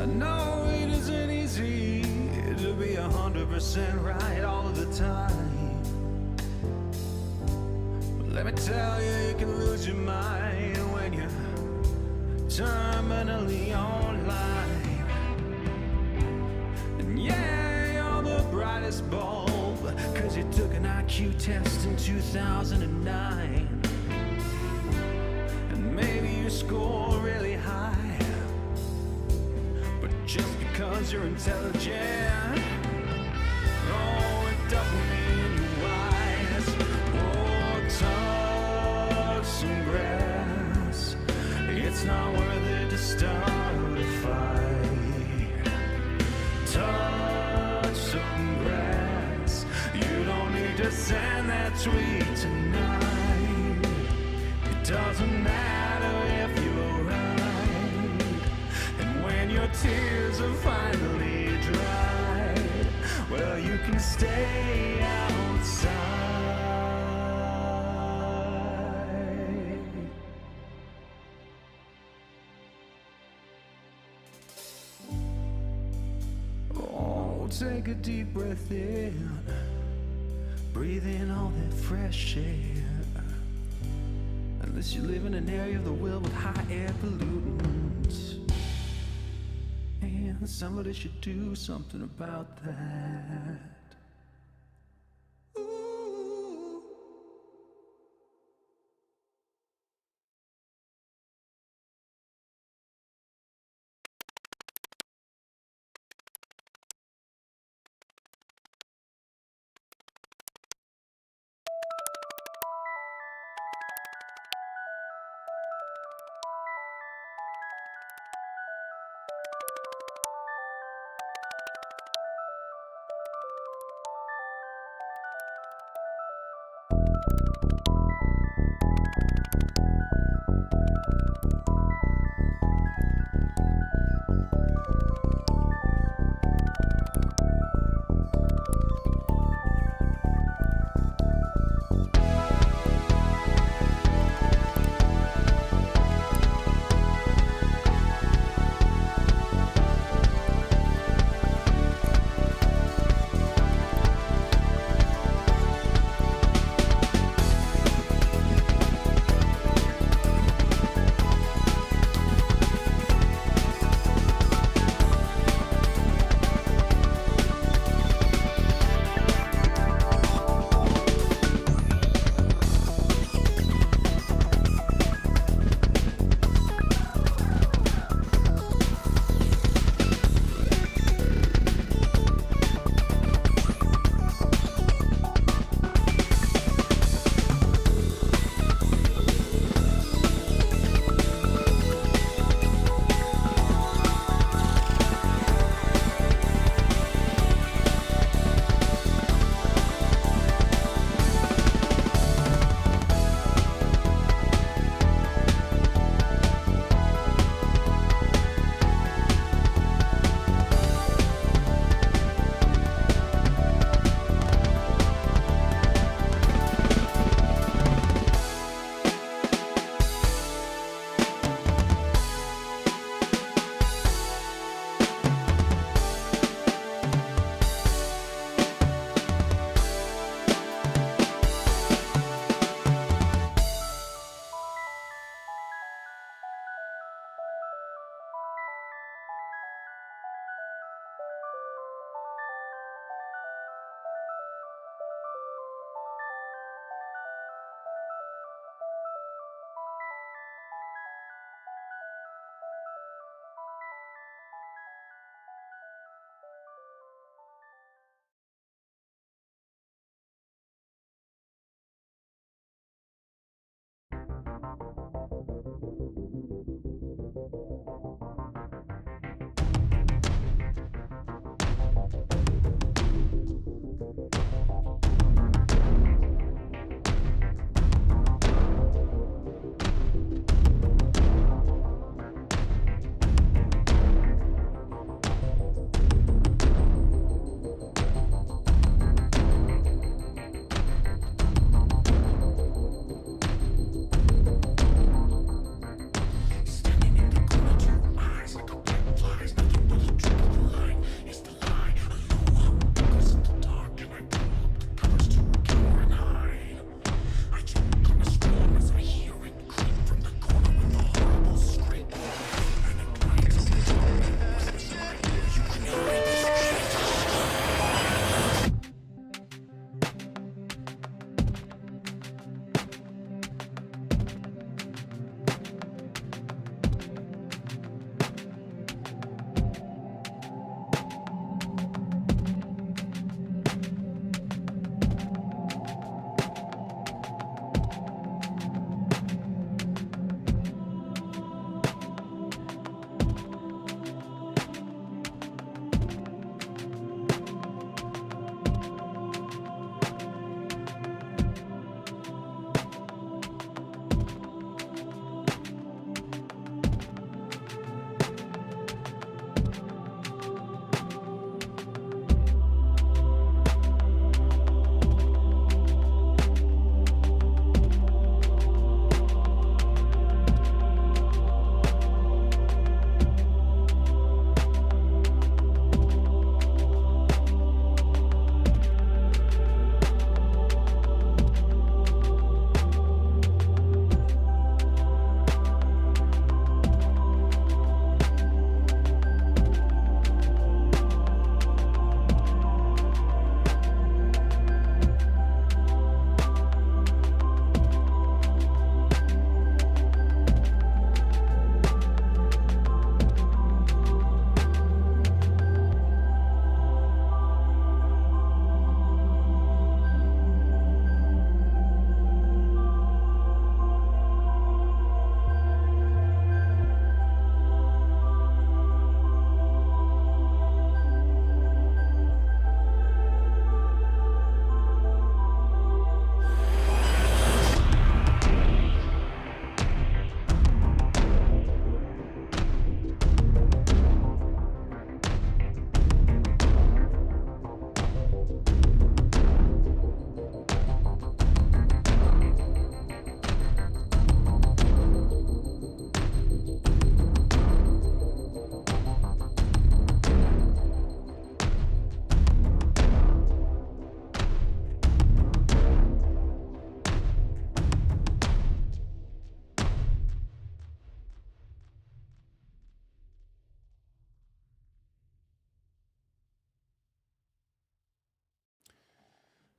I know it isn't easy to be 100% right all of the time, but let me tell you, you can lose your mind when you're terminally online. And yeah, you're the brightest bulb, cause you took an IQ test in 2009. And maybe you score really high, but just because you're intelligent, oh, it doesn't mean you're wise. Oh, touch some grass, it's not worth it to start a fight. Touch some grass, you don't need to send that tweet tonight. It doesn't matter if you're right, and when your tears are finally dried, well, you can stay outside. Oh, take a deep breath in, breathe in all that fresh air. Unless you live in an area of the world with high air pollutants, and somebody should do something about that. Ooh.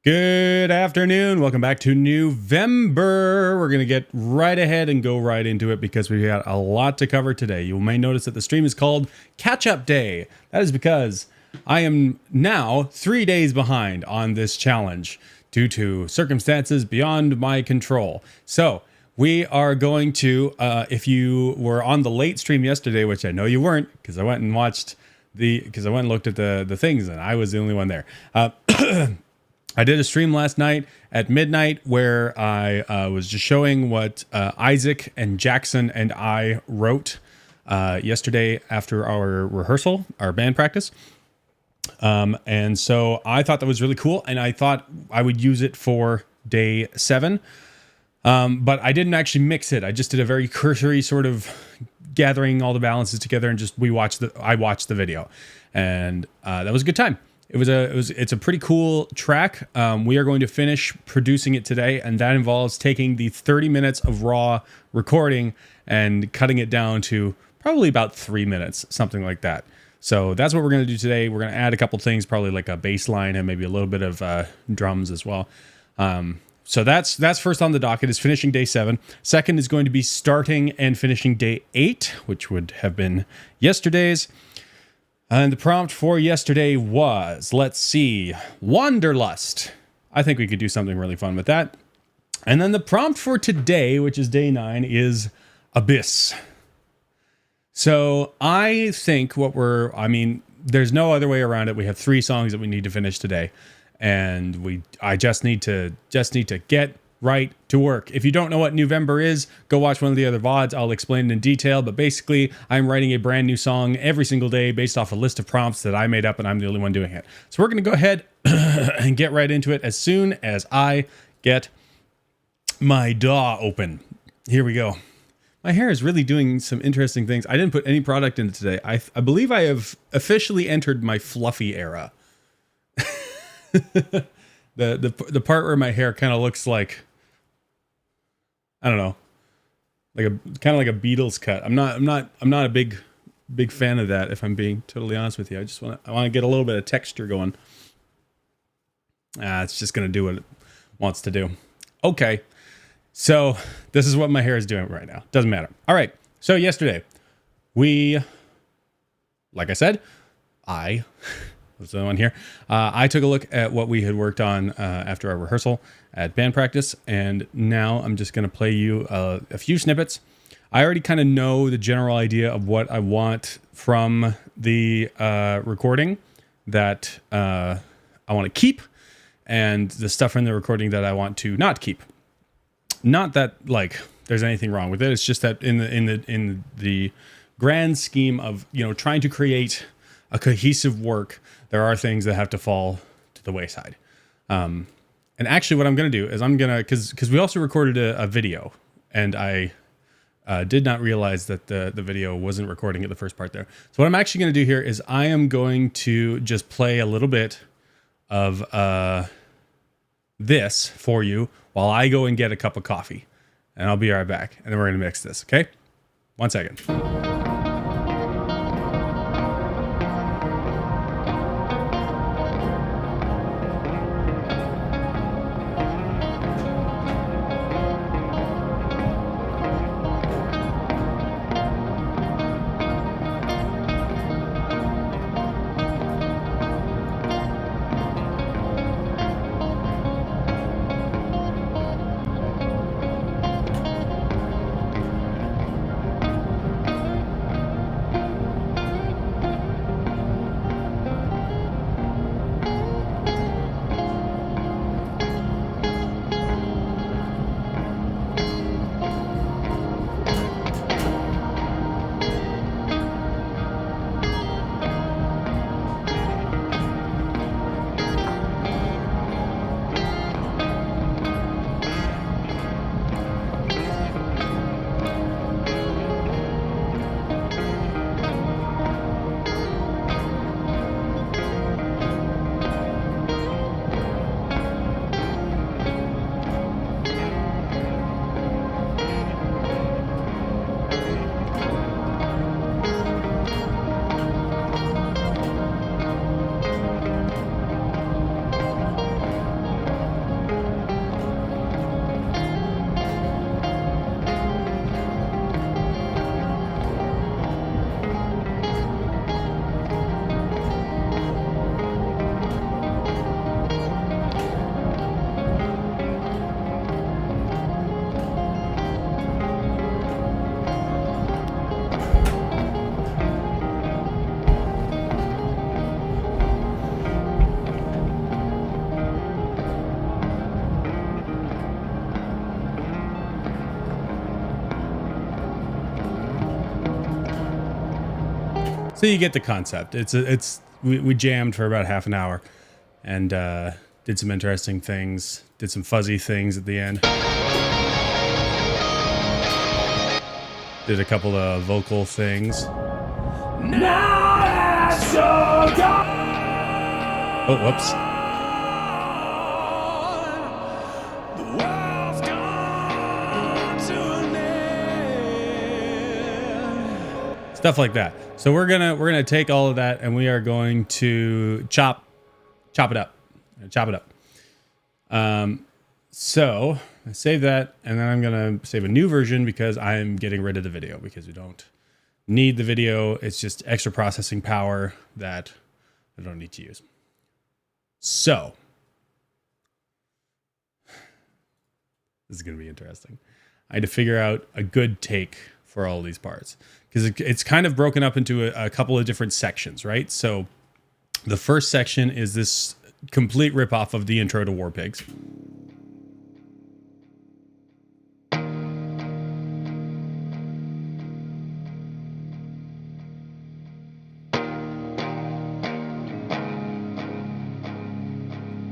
Good afternoon. Welcome back to November. We're going to get right ahead and go right into it because we've got a lot to cover today. You may notice that the stream is called Catch Up Day. That is because I am now 3 days behind on this challenge due to circumstances beyond my control. So we are going to, if you were on the late stream yesterday, which I know you weren't because I went and looked at the things and I was the only one there. I did a stream last night at midnight where I was just showing what Isaac and Jackson and I wrote yesterday after our rehearsal, our band practice. And so I thought that was really cool, and I thought I would use it for day 7. But I didn't actually mix it. I just did a very cursory sort of gathering all the balances together, and I watched the video, and that was a good time. It's a pretty cool track. We are going to finish producing it today, and that involves taking the 30 minutes of raw recording and cutting it down to probably about 3 minutes, something like that. So that's what we're going to do today. We're going to add a couple things, probably like a bass line and maybe a little bit of drums as well. So that's first on the docket, is finishing day 7. Second is going to be starting and finishing day 8, which would have been yesterday's. And the prompt for yesterday was, let's see, Wanderlust. I think we could do something really fun with that. And then the prompt for today, which is day 9, is Abyss. So I think there's no other way around it. We have 3 songs that we need to finish today. And I just need to get right to work. If you don't know what NEWVEMBER is, go watch one of the other VODs. I'll explain it in detail, but basically I'm writing a brand new song every single day based off a list of prompts that I made up, and I'm the only one doing it. So we're going to go ahead and get right into it as soon as I get my DAW open. Here we go. My hair is really doing some interesting things. I didn't put any product in it today. I believe I have officially entered my fluffy era. The part where my hair kind of looks like, I don't know, kind of like a Beatles cut. I'm not a big fan of that, if I'm being totally honest with you. I want to get a little bit of texture going. It's just gonna do what it wants to do. Okay, so this is what my hair is doing right now. Doesn't matter. All right. So yesterday, like I said, I was the one here. I took a look at what we had worked on after our rehearsal at band practice, and now I'm just going to play you a few snippets. I already kind of know the general idea of what I want from the recording that I want to keep, and the stuff from the recording that I want to not keep. Not that there's anything wrong with it. It's just that in the grand scheme of trying to create a cohesive work, there are things that have to fall to the wayside. And actually what I'm going to do is because we also recorded a video, and I did not realize that the video wasn't recording at the first part there. So what I'm actually going to do here is I am going to just play a little bit of this for you while I go and get a cup of coffee, and I'll be right back. And then we're going to mix this. Okay. 1 second. So you get the concept. We jammed for about half an hour and did some interesting things, did some fuzzy things at the end. Did a couple of vocal things. Oh, whoops. The world's gone to an end. Stuff like that. So we're gonna take all of that and we are going to chop it up. So I save that and then I'm gonna save a new version because I'm getting rid of the video because we don't need the video. It's just extra processing power that I don't need to use. So this is gonna be interesting. I had to figure out a good take for all these parts because it's kind of broken up into a couple of different sections, right? So the first section is this complete ripoff of the intro to War Pigs.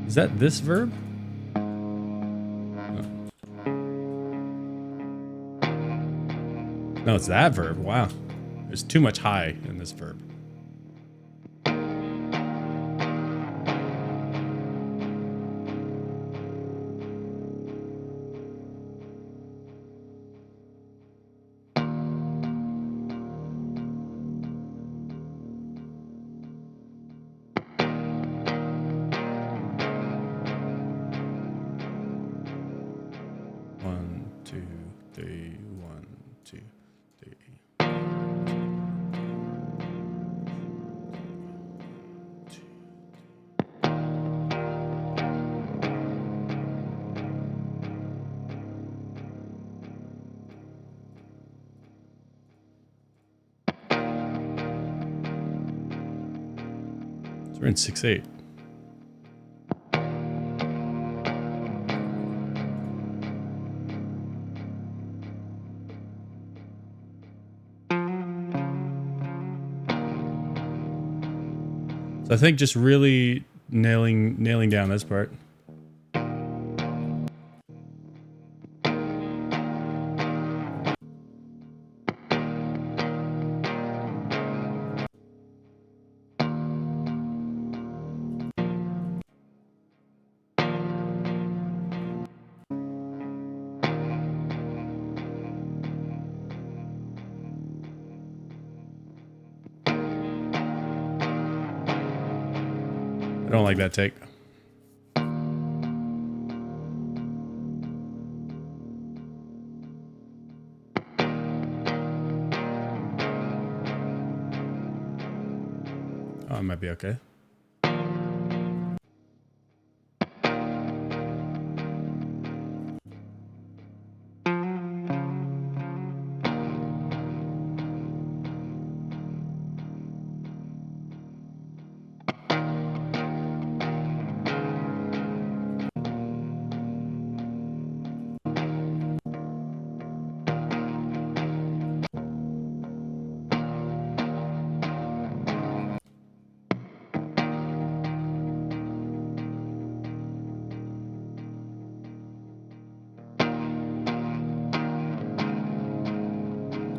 Is that this verb? No, it's that verb. Wow. There's too much high in this verb. One, two, three, one, two, three. So we're in 6/8. I think just really nailing down this part. I don't like that take. Oh, it might be okay.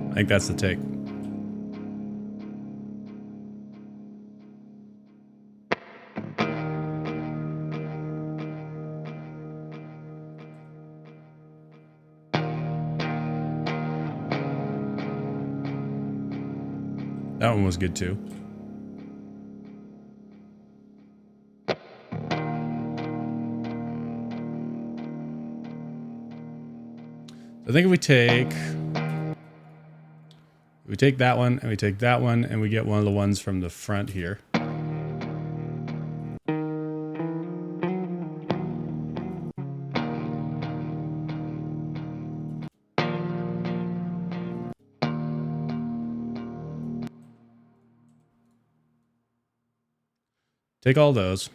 I think that's the take. That one was good too. I think if we take that one and we take that one and we get one of the ones from the front here. Take all those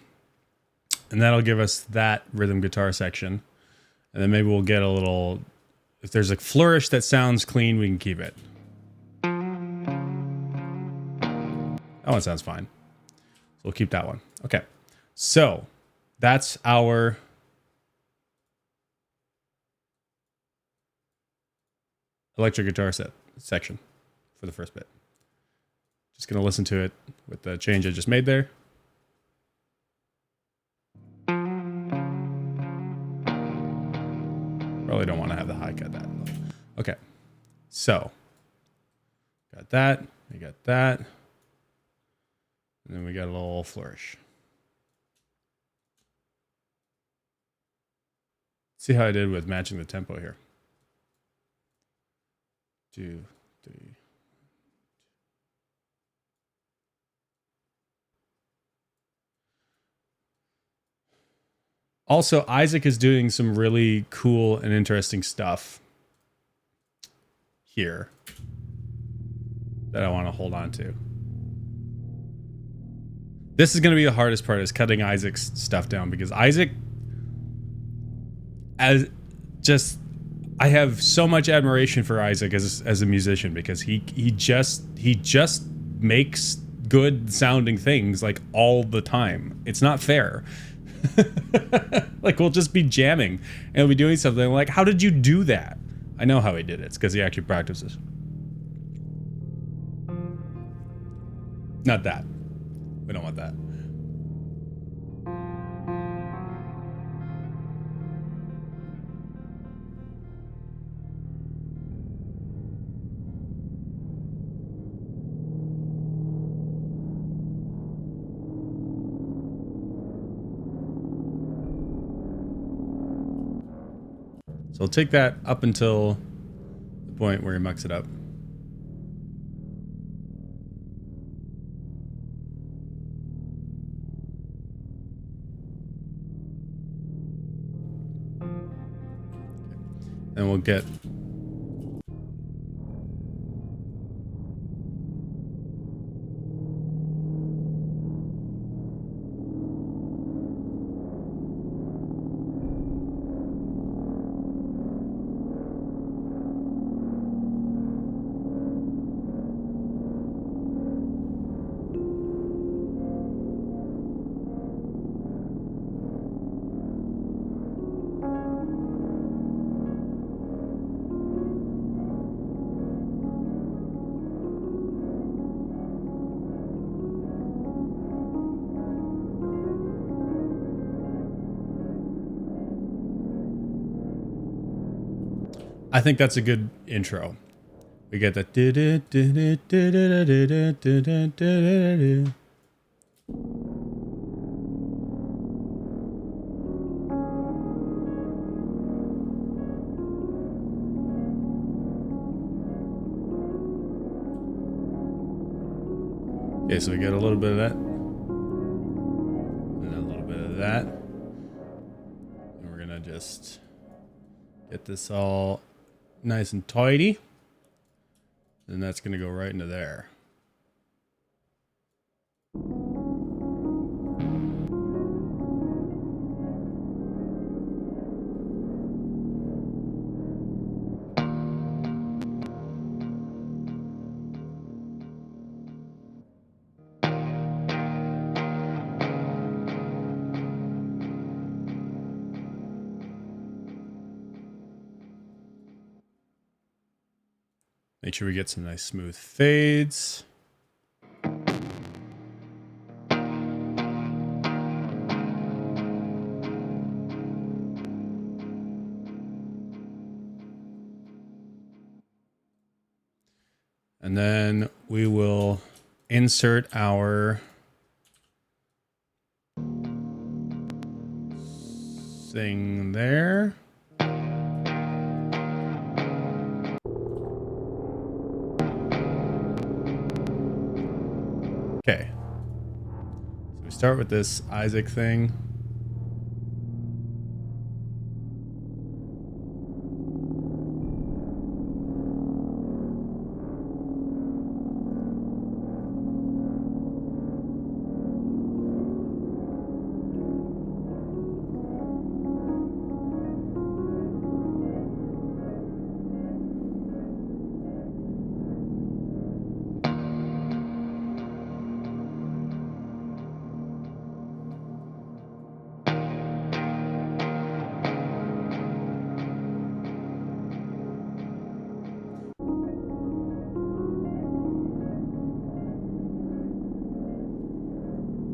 and that'll give us that rhythm guitar section. And then maybe we'll get a little, if there's a flourish that sounds clean, we can keep it. That one sounds fine. So we'll keep that one. Okay. So that's our electric guitar section for the first bit. Just going to listen to it with the change I just made there. Probably don't want to have the high cut that low. Okay. So got that. We got that. And then we got a little flourish. See how I did with matching the tempo here. 2, 3. Also, Isaac is doing some really cool and interesting stuff here that I want to hold on to. This is going to be the hardest part, is cutting Isaac's stuff down, because Isaac, I have so much admiration for Isaac as a musician, because he just makes good sounding things like all the time. It's not fair. Like, we'll just be jamming and we'll be doing something like, how did you do that? I know how he did it. It's because he actually practices. Not that. We don't want that. So I'll take that up until the point where he mucks it up. And we'll get I think that's a good intro. We get that. Okay, so we get a little bit of that. And a little bit of that. And we're gonna just get this all nice and tidy. And that's going to go right into there. Make sure we get some nice smooth fades. And then we will insert our thing there. Okay, so we start with this Isaac thing.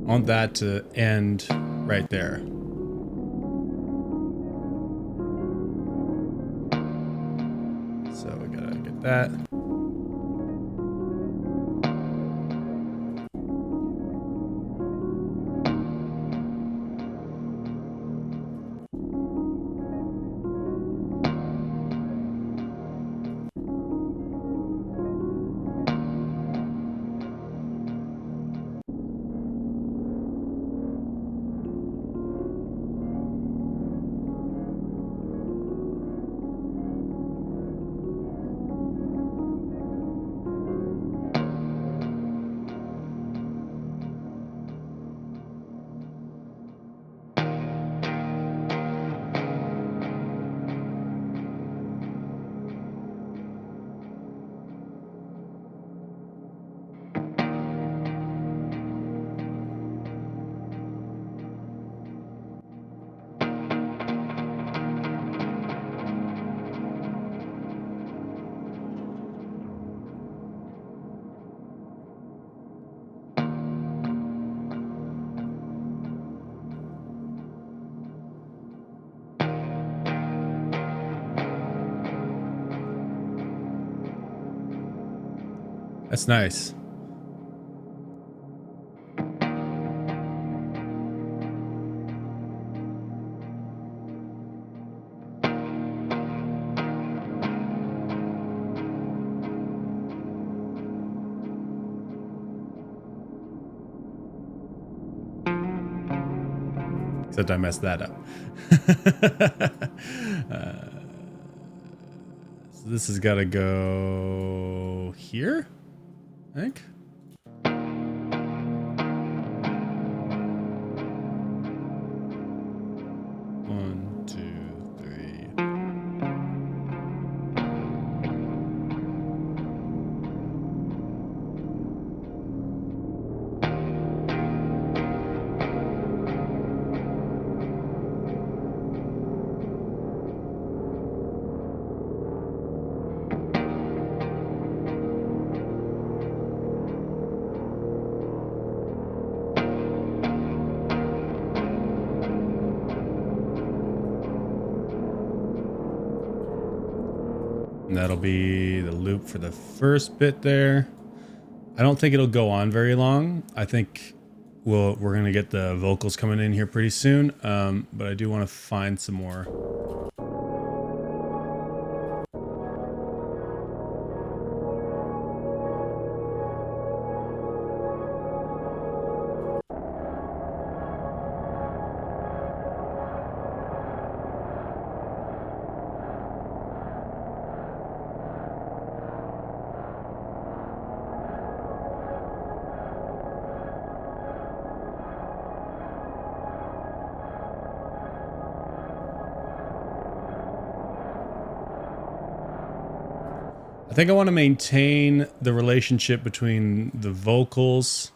I want that to end right there. So we gotta get that. That's nice. Except I messed that up. So this has got to go here, I think. One, two, three. And that'll be the loop for the first bit there. I don't think it'll go on very long. I think we're going to get the vocals coming in here pretty soon. But I do want to find some more. I think I want to maintain the relationship between the vocals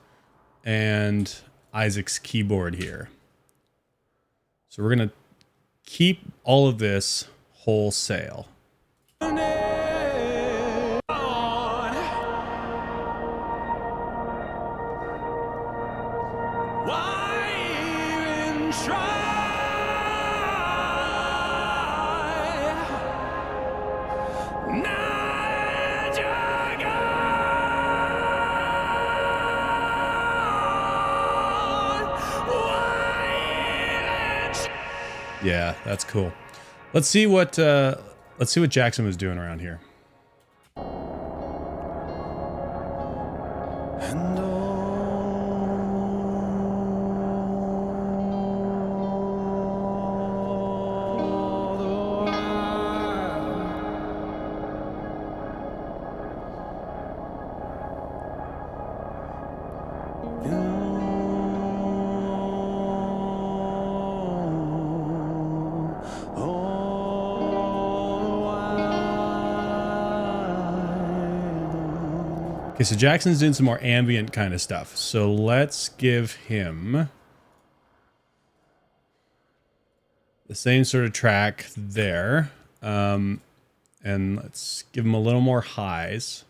and Isaac's keyboard here. So we're going to keep all of this wholesale. Yeah, that's cool. Let's see what Jackson was doing around here. And all the Okay, so Jackson's doing some more ambient kind of stuff. So let's give him the same sort of track there. And let's give him a little more highs.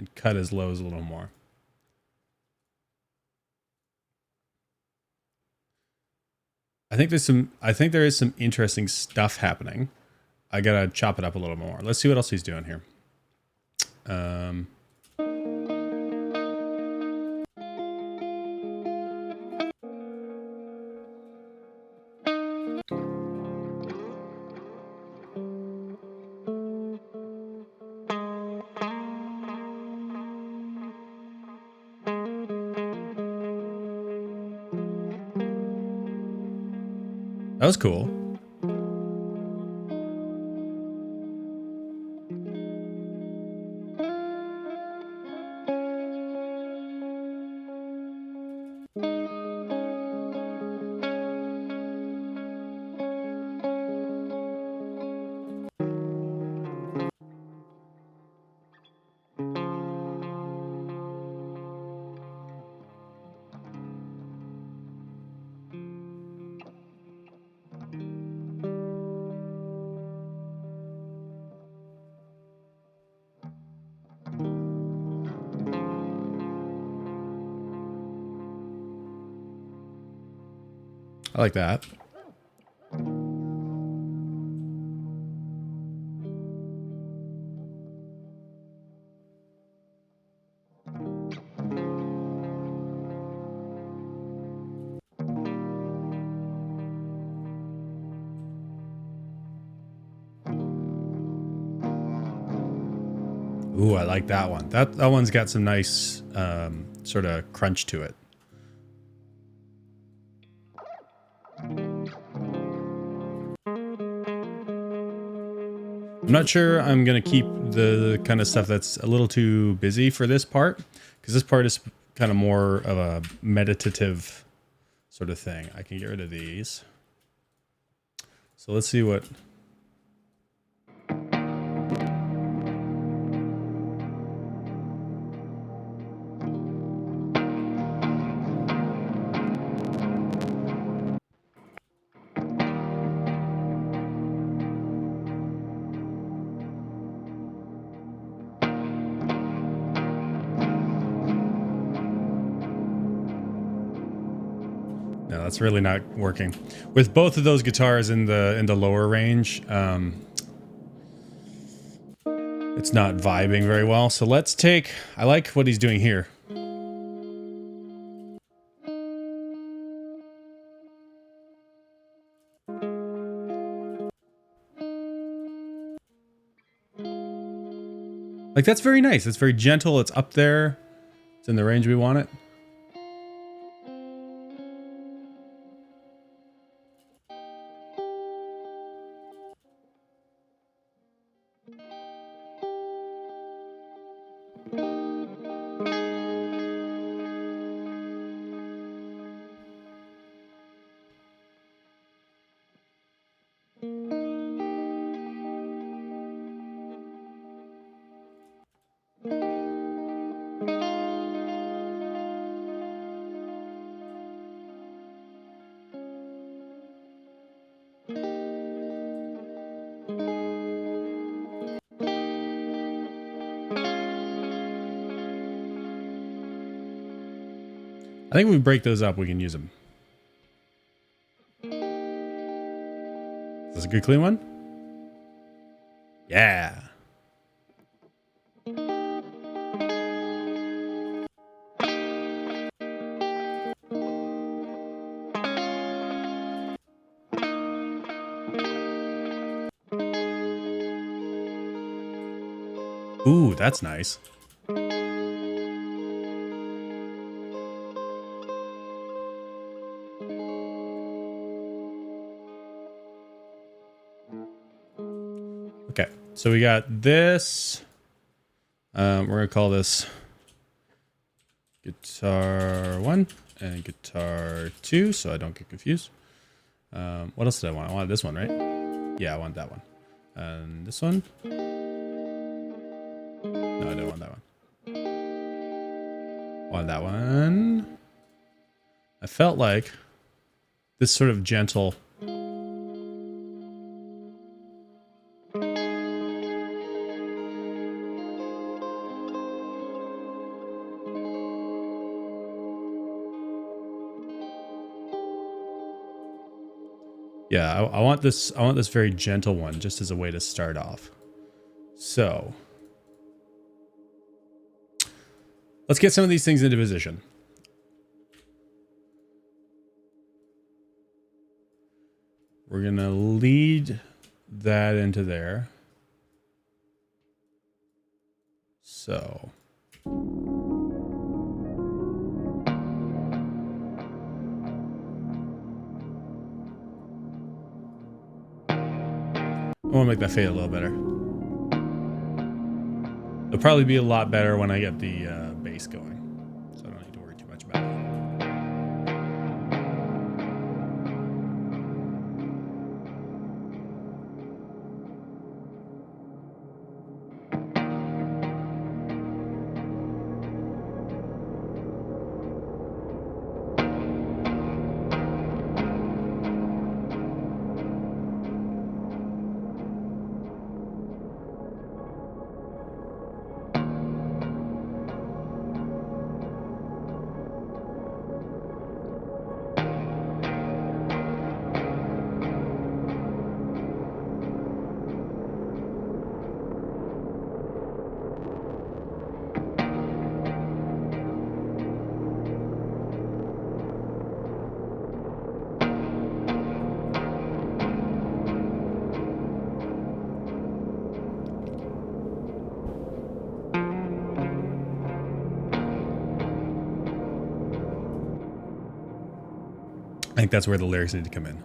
and cut his lows a little more. I think there is some interesting stuff happening. I gotta chop it up a little more. Let's see what else he's doing here. That was cool. I like that. Ooh, I like that one. That one's got some nice sort of crunch to it. I'm not sure I'm going to keep the kind of stuff that's a little too busy for this part, because this part is kind of more of a meditative sort of thing. I can get rid of these. So let's see what... No, that's really not working. With both of those guitars in the lower range, it's not vibing very well. So let's take... I like what he's doing here. Like, that's very nice. It's very gentle. It's up there. It's in the range we want it. I think if we break those up, we can use them. Is this a good clean one? Yeah. Ooh, that's nice. Okay, so we got this. We're gonna call this guitar 1 and guitar 2, so I don't get confused. What else did I want? I wanted this one, right? Yeah, I want that one. And this one? No, I don't want that one. I want that one. I felt like this sort of gentle... Yeah, I want this very gentle one just as a way to start off. So let's get some of these things into position. We're gonna lead that into there. So I want to make that fade a little better. It'll probably be a lot better when I get the bass going, so I don't need to worry too much about it. I think that's where the lyrics need to come in.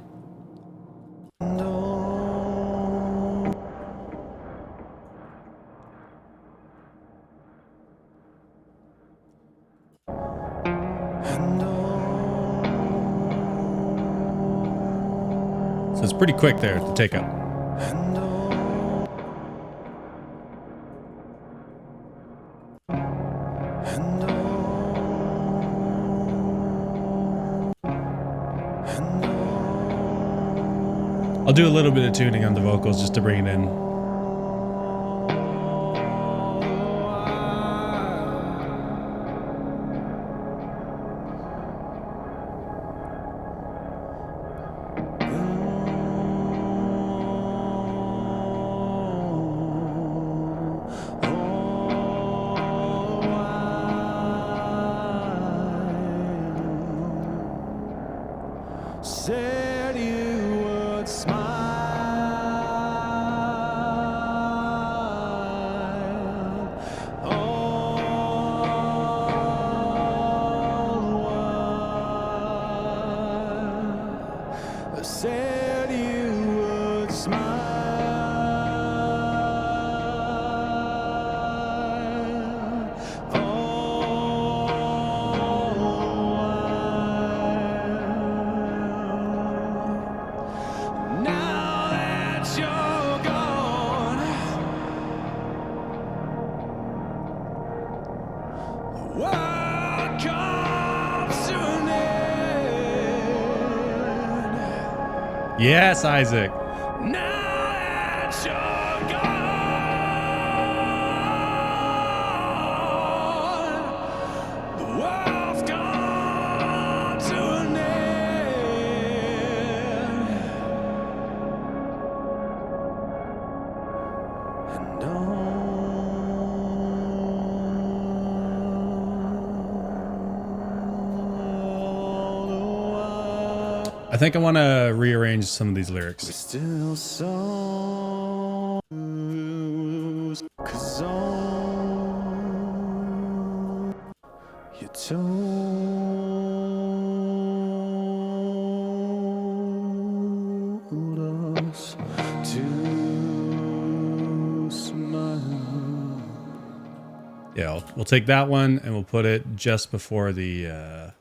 So it's pretty quick there to take up. I'll do a little bit of tuning on the vocals just to bring it in. Said you would smile. All the while. Said you would smile. Yes, Isaac. Now that you're gone, the world's gone to an end. And I think I want to rearrange some of these lyrics. still songs, 'cause all you told us to smile. Yeah, we'll take that one and we'll put it just before the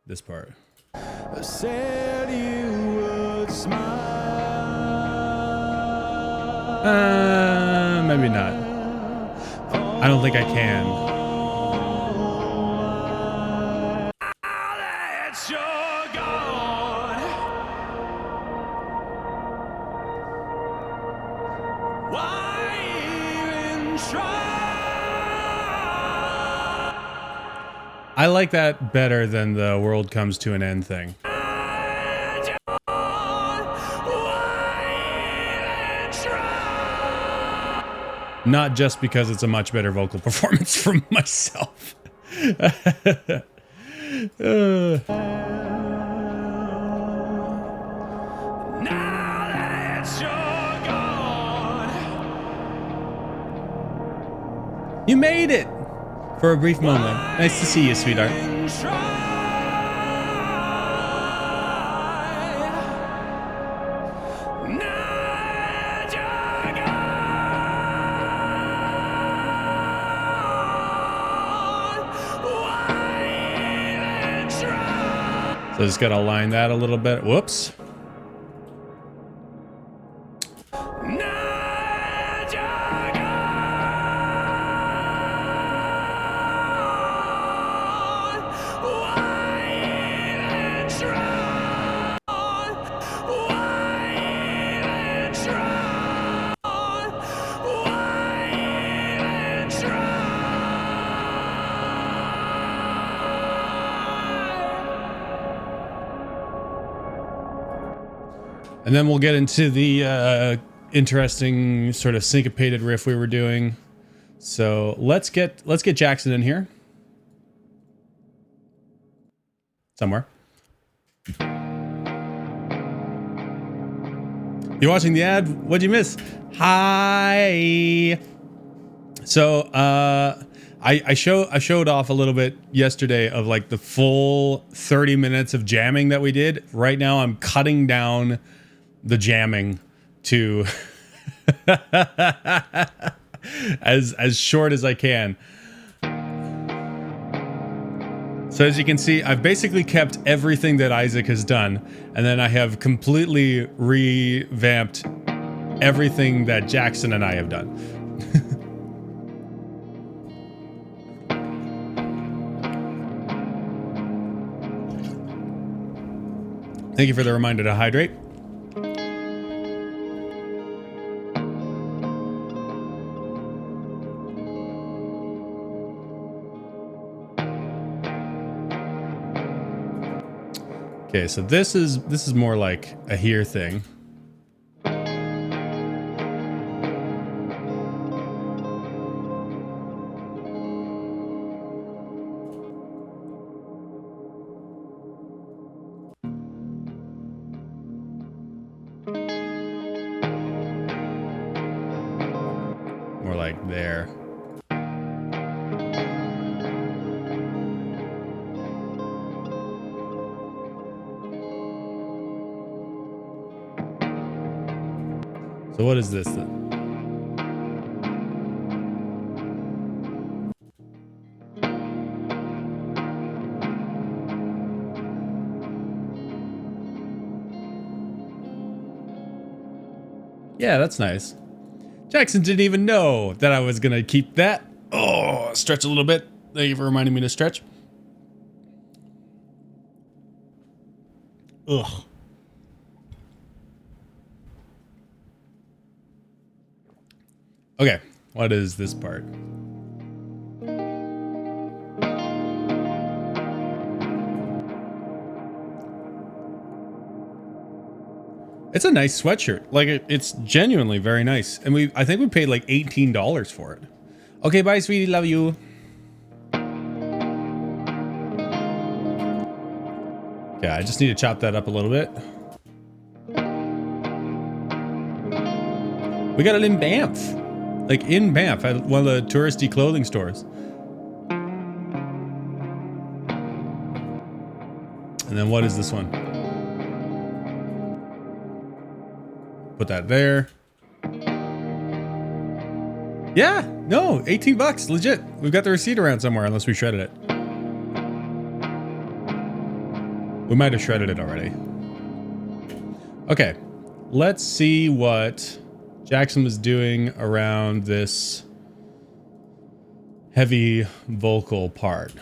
this part. I said you would smile. Maybe not. I don't think I can. Now that you're gone, why even try? I like that better than the world comes to an end thing. And you're not just because it's a much better vocal performance from myself. Now that you're gone, You made it for a brief moment. Nice to see you, sweetheart. and try. Now that you're gone, why even try? So just gotta align that a little bit. Whoops. Now that you're gone, why even try? Why even try? Why even try? And then we'll get into the interesting sort of syncopated riff we were doing. So let's get Jackson in here somewhere. You're watching the ad. What'd you miss? Hi. So I showed off a little bit yesterday of like the full 30 minutes of jamming that we did. Right now I'm cutting down the jamming to as short as I can. So as you can see, I've basically kept everything that Isaac has done, and then I have completely revamped everything that Jackson and I have done. Thank you for the reminder to hydrate. Okay, so this is more like a here thing. More like there. So what is this then? Yeah, that's nice. Jackson didn't even know that I was gonna keep that. Oh, stretch a little bit. Thank you for reminding me to stretch. Ugh. Okay, what is this part? It's a nice sweatshirt. Like it's genuinely very nice. And I think we paid like $18 for it. Okay, bye, sweetie. Love you. Okay, I just need to chop that up a little bit. We got it in Banff. Like in Banff at one of the touristy clothing stores. And then what is this one? Put that there. Yeah, no, 18 bucks, legit. We've got the receipt around somewhere unless we shredded it. We might have shredded it already. Okay, let's see what Jackson was doing around this heavy vocal part.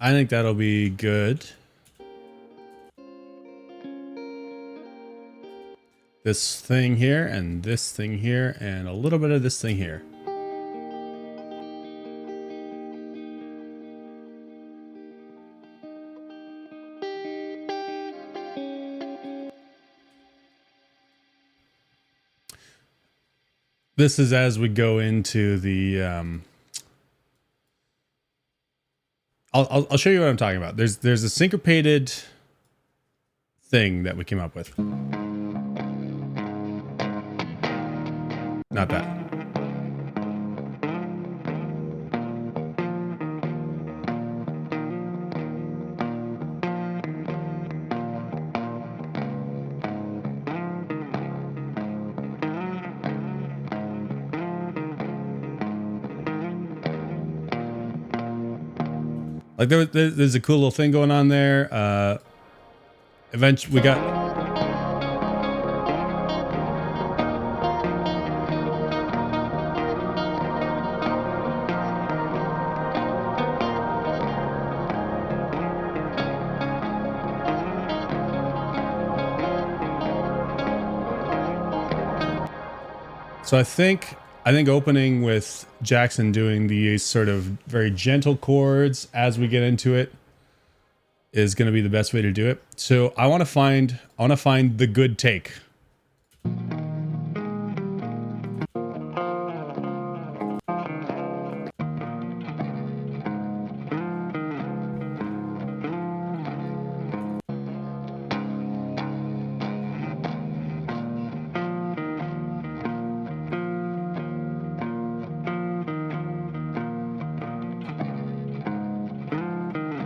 I think that'll be good. This thing here and this thing here and a little bit of this thing here. This is as we go into the I'll show you what I'm talking about. There's a syncopated thing that we came up with. Not that. Like there's a cool little thing going on there. Eventually we got. So I think opening with Jackson doing these sort of very gentle chords as we get into it is going to be the best way to do it. So I want to find the good take.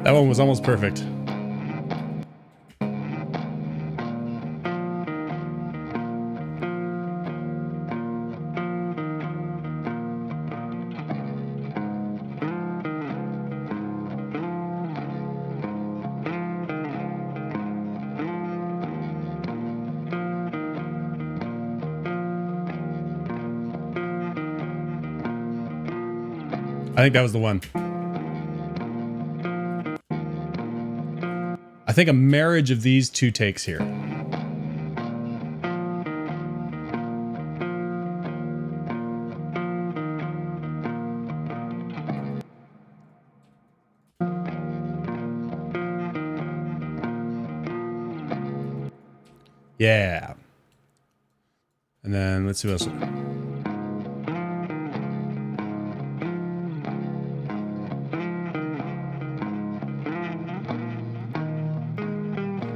That one was almost perfect. I think that was the one. I think a marriage of these two takes here. Yeah. And then let's see what else.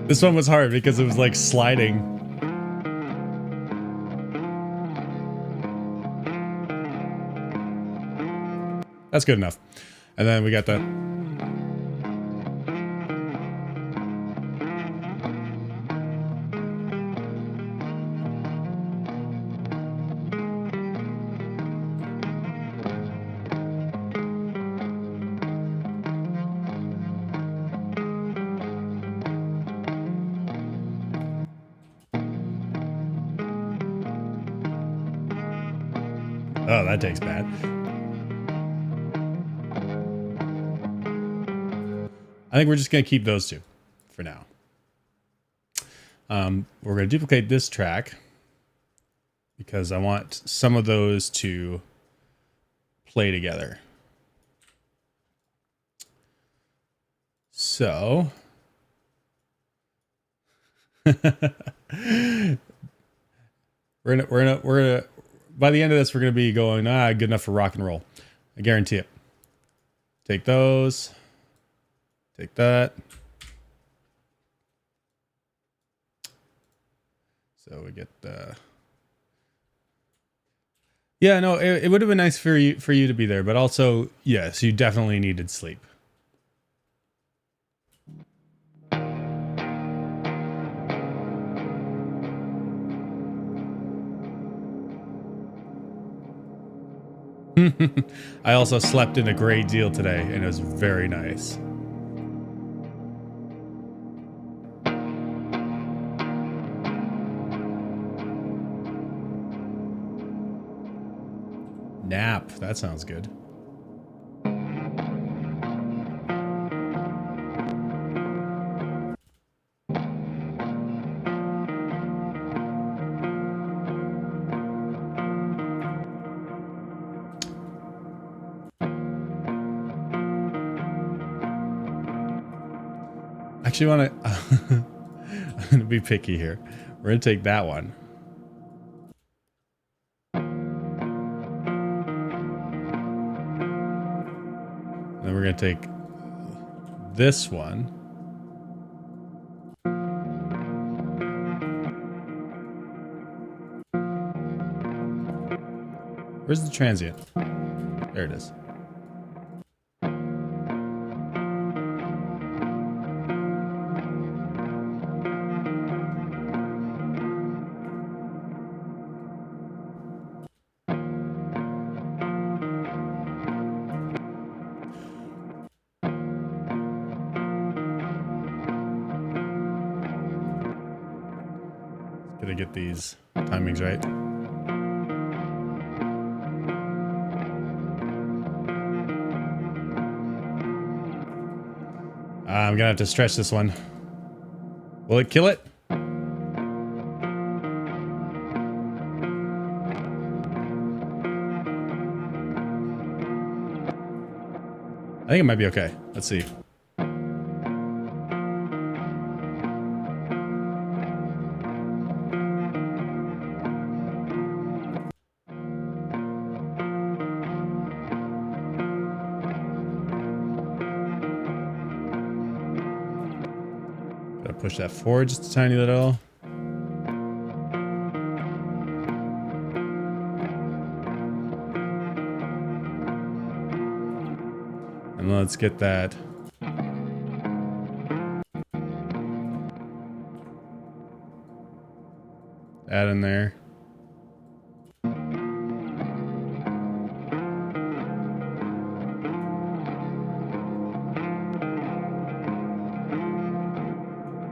This one was hard because it was like sliding. That's good enough. And then we got the. Oh, that takes bad. I think we're just going to keep those two for now. We're going to duplicate this track because I want some of those to play together. So we're gonna by the end of this, we're gonna be going, good enough for rock and roll. I guarantee it. Take those. Take that. So we get the. Yeah, no, it would have been nice for you to be there, but also, yes, you definitely needed sleep. I also slept in a great deal today, and it was very nice. Nap. That sounds good. actually want to... I'm going to be picky here. We're going to take that one. Then we're going to take this one. Where's the transient? There it is. Gotta get these timings right. I'm gonna have to stretch this one. Will it kill it? I think it might be okay. Let's see. Gotta push that forward just a tiny little. And let's get that. Add in there.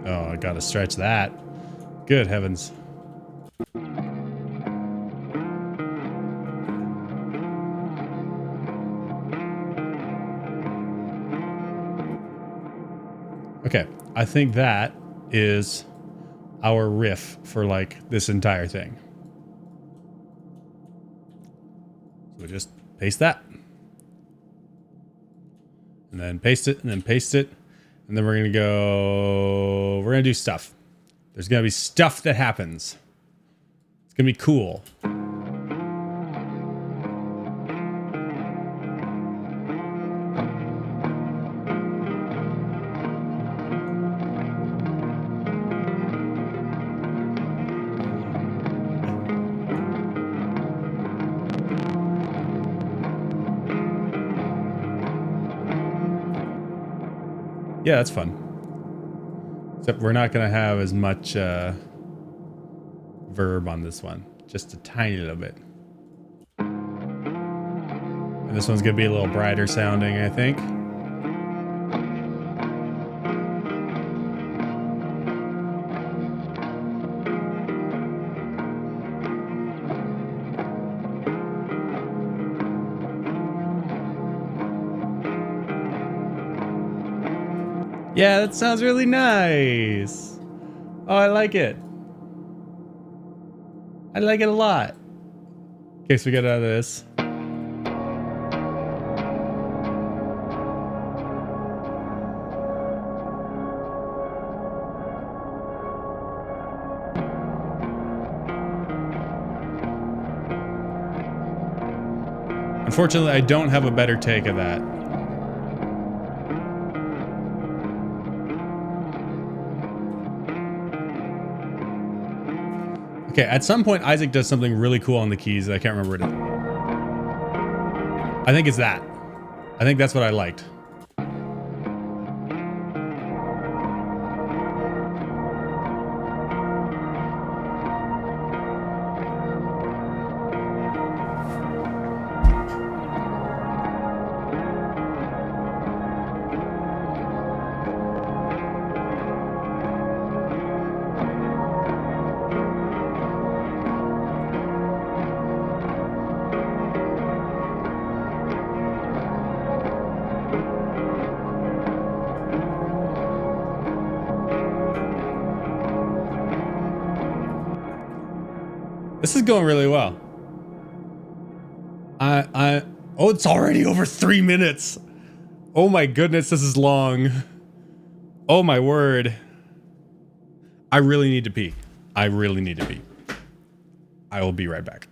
Oh, I gotta stretch that. Good heavens. Okay, I think that is our riff for like this entire thing. So we just paste that. And then paste it, and then paste it. And then we're gonna go, we're gonna do stuff. There's gonna be stuff that happens. It's gonna be cool. Yeah, that's fun. Except we're not going to have as much verb on this one. Just a tiny little bit. And this one's going to be a little brighter sounding, I think. Yeah, that sounds really nice. Oh, I like it. I like it a lot. Okay, so we get out of this. Unfortunately, I don't have a better take of that. Okay, at some point, Isaac does something really cool on the keys. I can't remember what it is. I think it's that. I think that's what I liked. This is going really well. Oh, it's already over 3 minutes. Oh my goodness, this is long. Oh my word. I really need to pee. I really need to pee. I will be right back.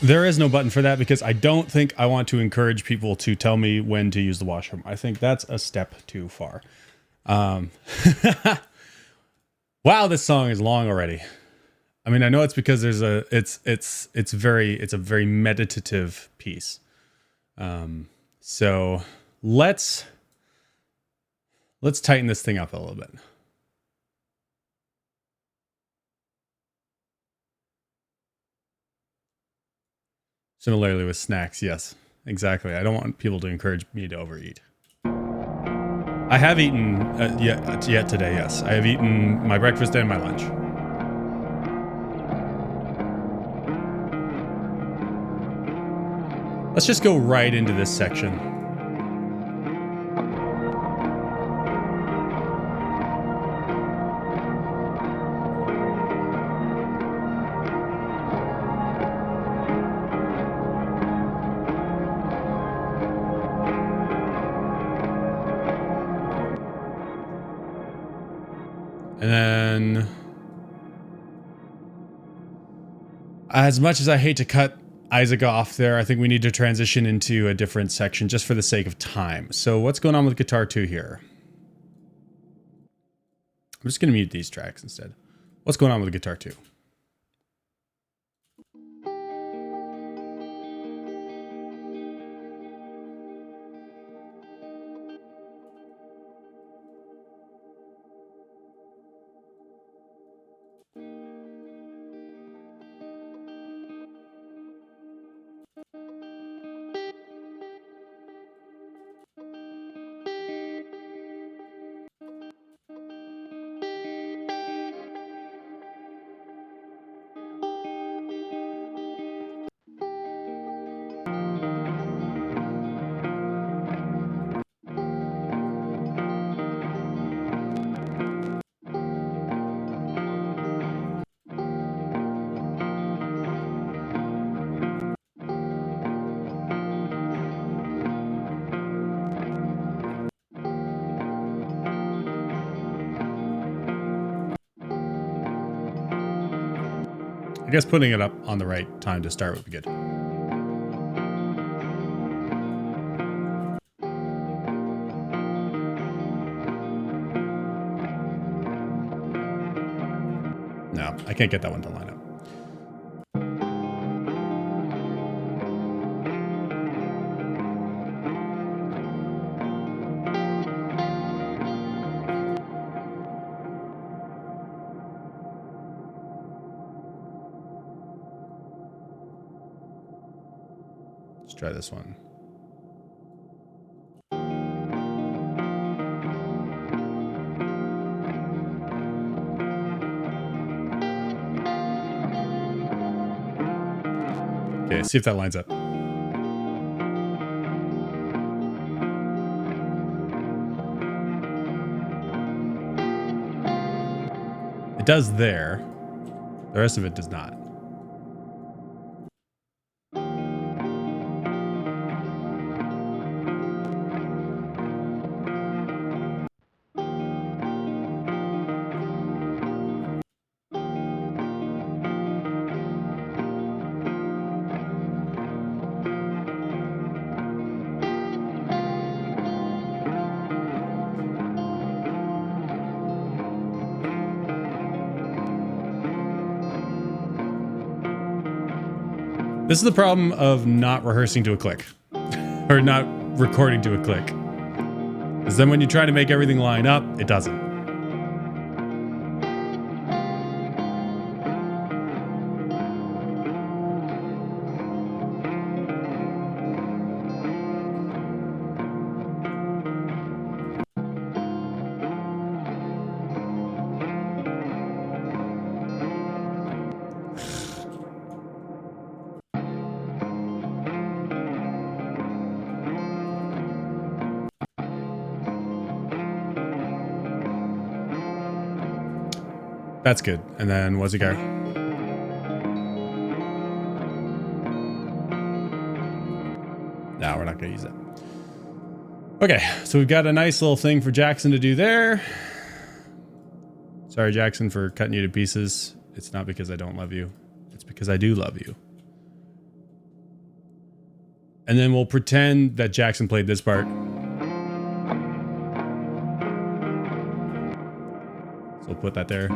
There is no button for that because I don't think I want to encourage people to tell me when to use the washroom. I think that's a step too far. Wow, this song is long already. I mean, I know it's because there's it's a very meditative piece. So let's tighten this thing up a little bit. Similarly with snacks, yes, exactly. I don't want people to encourage me to overeat. I have eaten yet today, yes. I have eaten my breakfast and my lunch. Let's just go right into this section. And then, as much as I hate to cut Isaac off there, I think we need to transition into a different section just for the sake of time. So what's going on with guitar 2 here? I'm just going to mute these tracks instead. What's going on with guitar 2? I guess putting it up on the right time to start would be good. No, I can't get that one to line up. Let's try this one. Okay, see if that lines up. It does there. The rest of it does not. This is the problem of not rehearsing to a click or not recording to a click. Is then when you try to make everything line up, it doesn't. That's good. And then what's it go? No, we're not going to use it. Okay, so we've got a nice little thing for Jackson to do there. Sorry, Jackson, for cutting you to pieces. It's not because I don't love you. It's because I do love you. And then we'll pretend that Jackson played this part. So we'll put that there.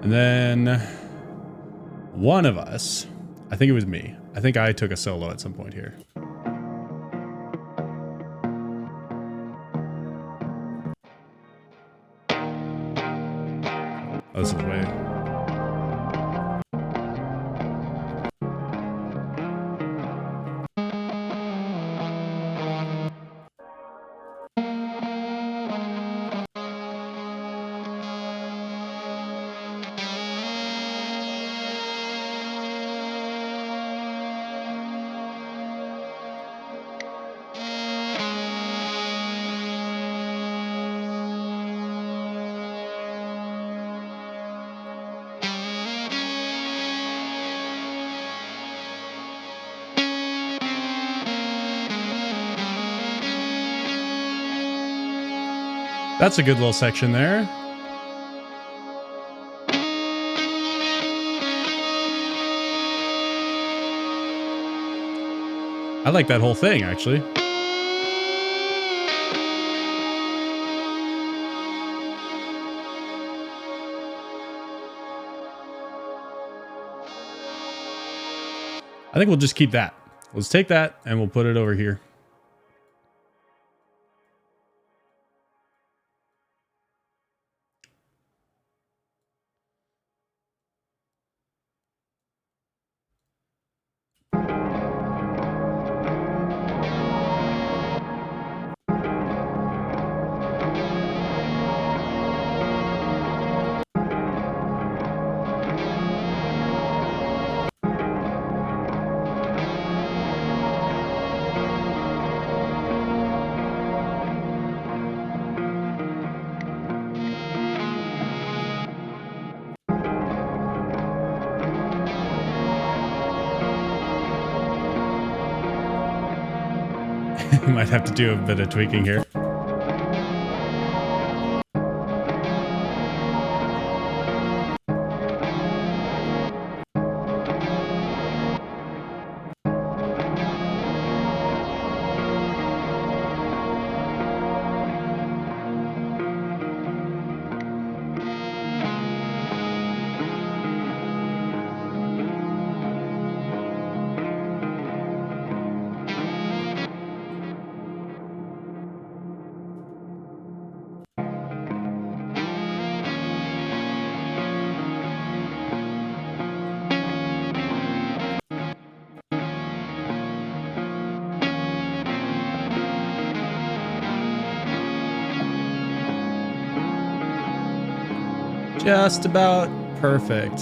And then one of us, I think it was me. I think I took a solo at some point here. Oh, this is way. That's a good little section there. I like that whole thing, actually. I think we'll just keep that. Let's take that and we'll put it over here. Might have to do a bit of tweaking here. Just about perfect.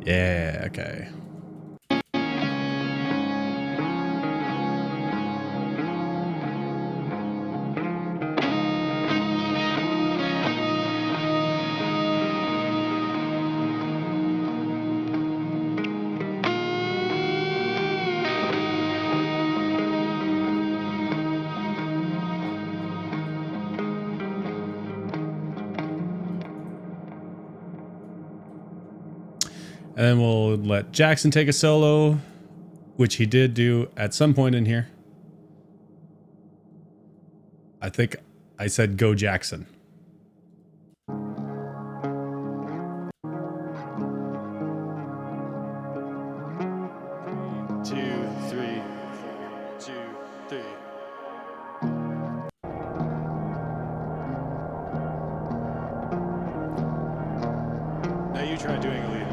Yeah, okay. And then we'll let Jackson take a solo, which he did do at some point in here. I think I said go Jackson. Two, three, 4, 2, 3. Now you try doing a lead.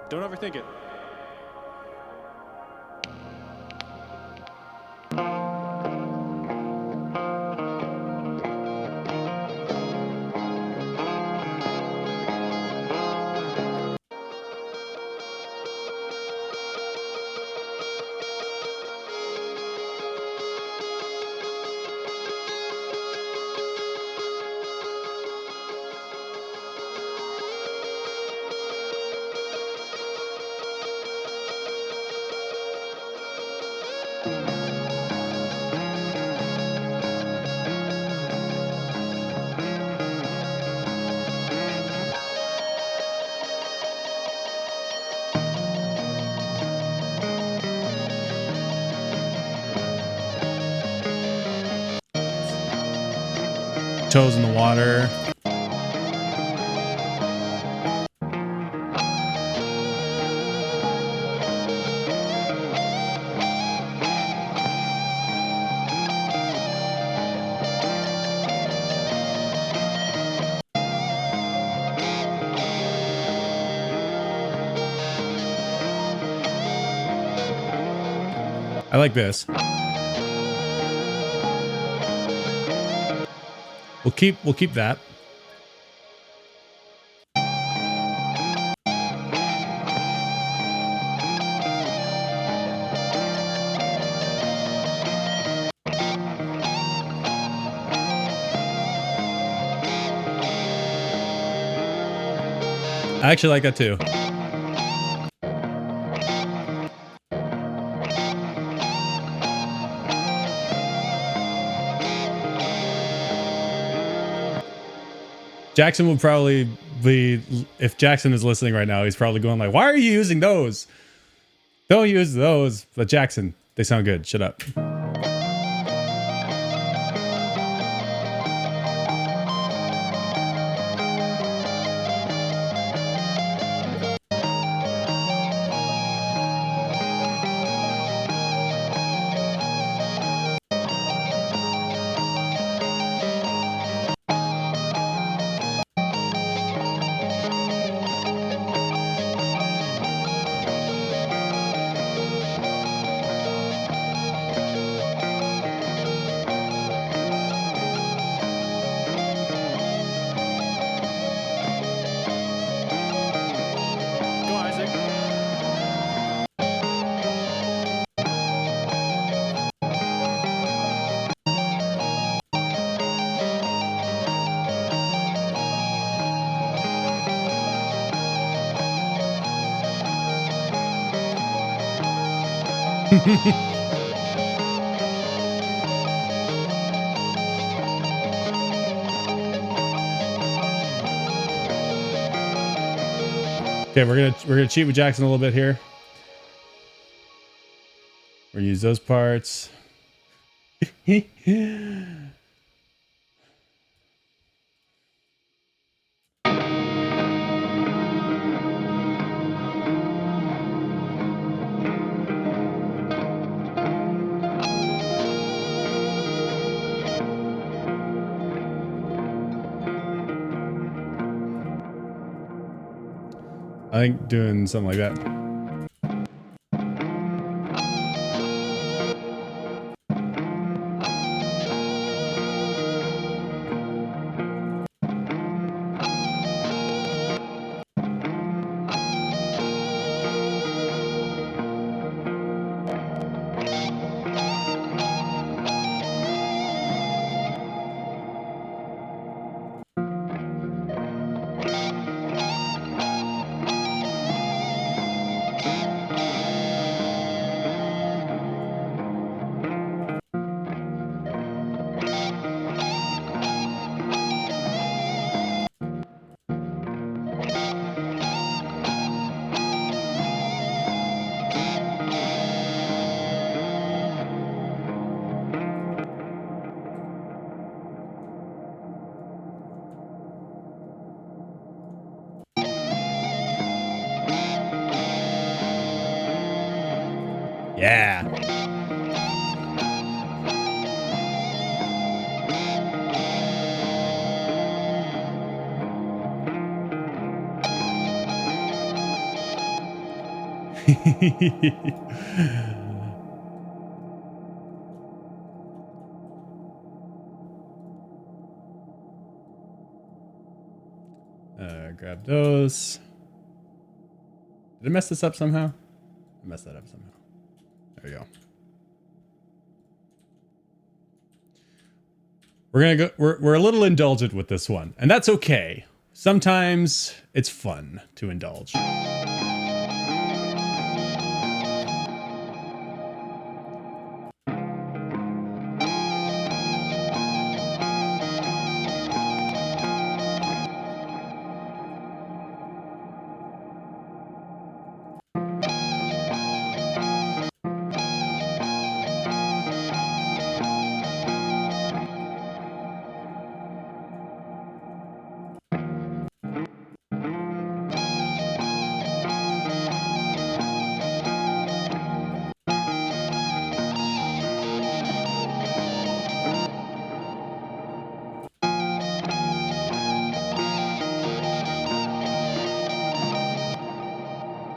Don't overthink it. Toes in the water. I like this. We'll keep that. I actually like that too. Jackson would probably be, if Jackson is listening right now, he's probably going like, why are you using those? Don't use those. But Jackson, they sound good. Shut up. Okay, we're gonna cheat with Jackson a little bit here. We're gonna use those parts. I think doing something like that. Yeah. Grab those. Did I mess this up somehow? I messed that up somehow. There we go. We're gonna go. We're a little indulgent with this one, and that's okay. Sometimes it's fun to indulge.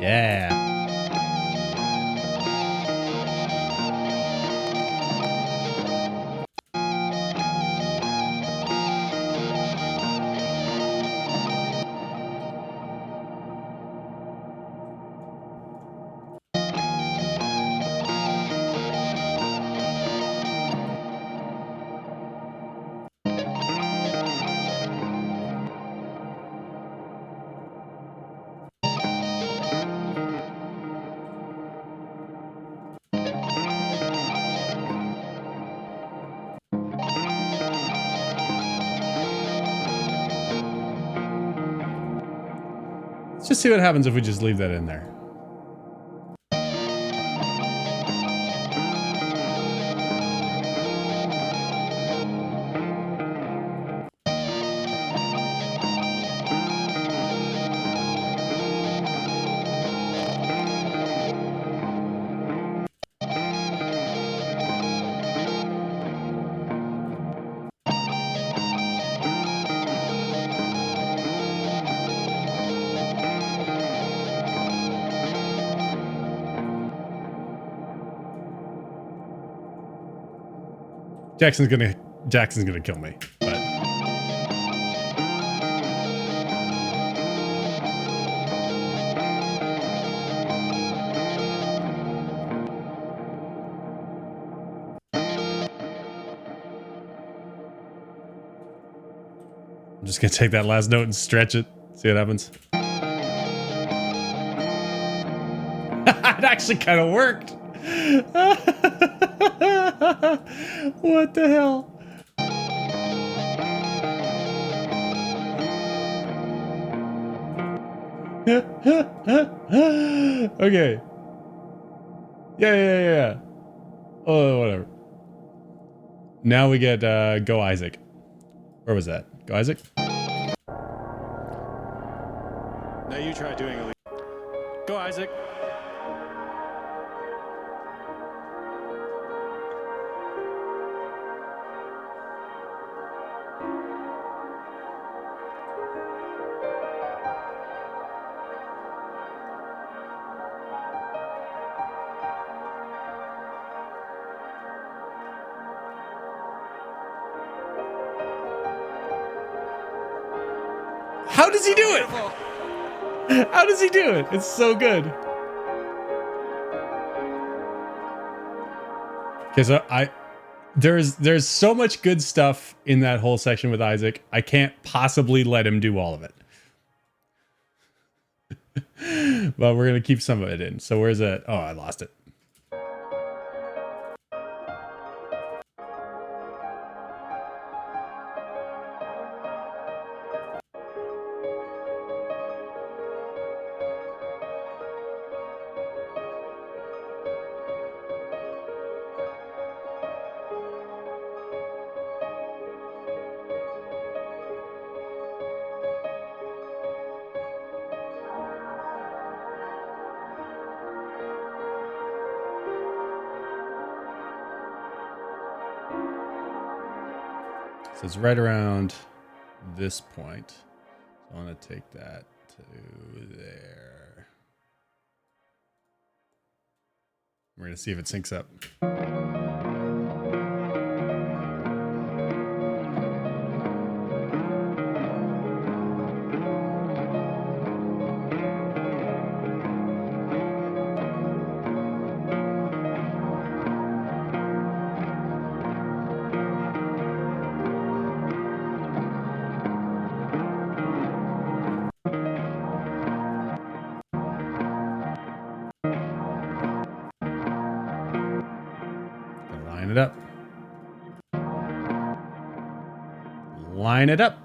Yeah. Let's just see what happens if we just leave that in there. Jackson's gonna kill me, but I'm just gonna take that last note and stretch it. See what happens. It actually kind of worked. What the hell? Okay. Yeah. Oh, whatever. Now we get Go Isaac. Where was that? Go Isaac? Now you try doing a lead. Go, Isaac. How does he do it? How does he do it? It's so good. Okay, so there's so much good stuff in that whole section with Isaac. I can't possibly let him do all of it. But we're gonna keep some of it in. So where's that? Oh, I lost it. So it's right around this point. So I want to take that to there. We're going to see if it syncs up. Line it up. Line it up.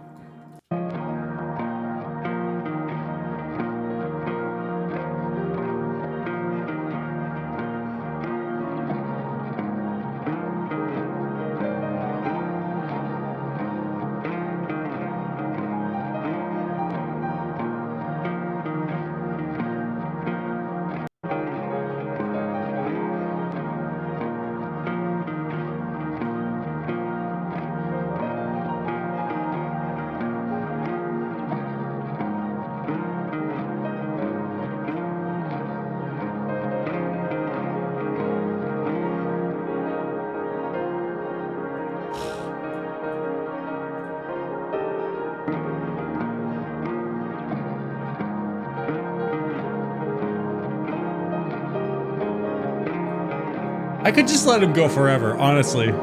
I could just let him go forever, honestly.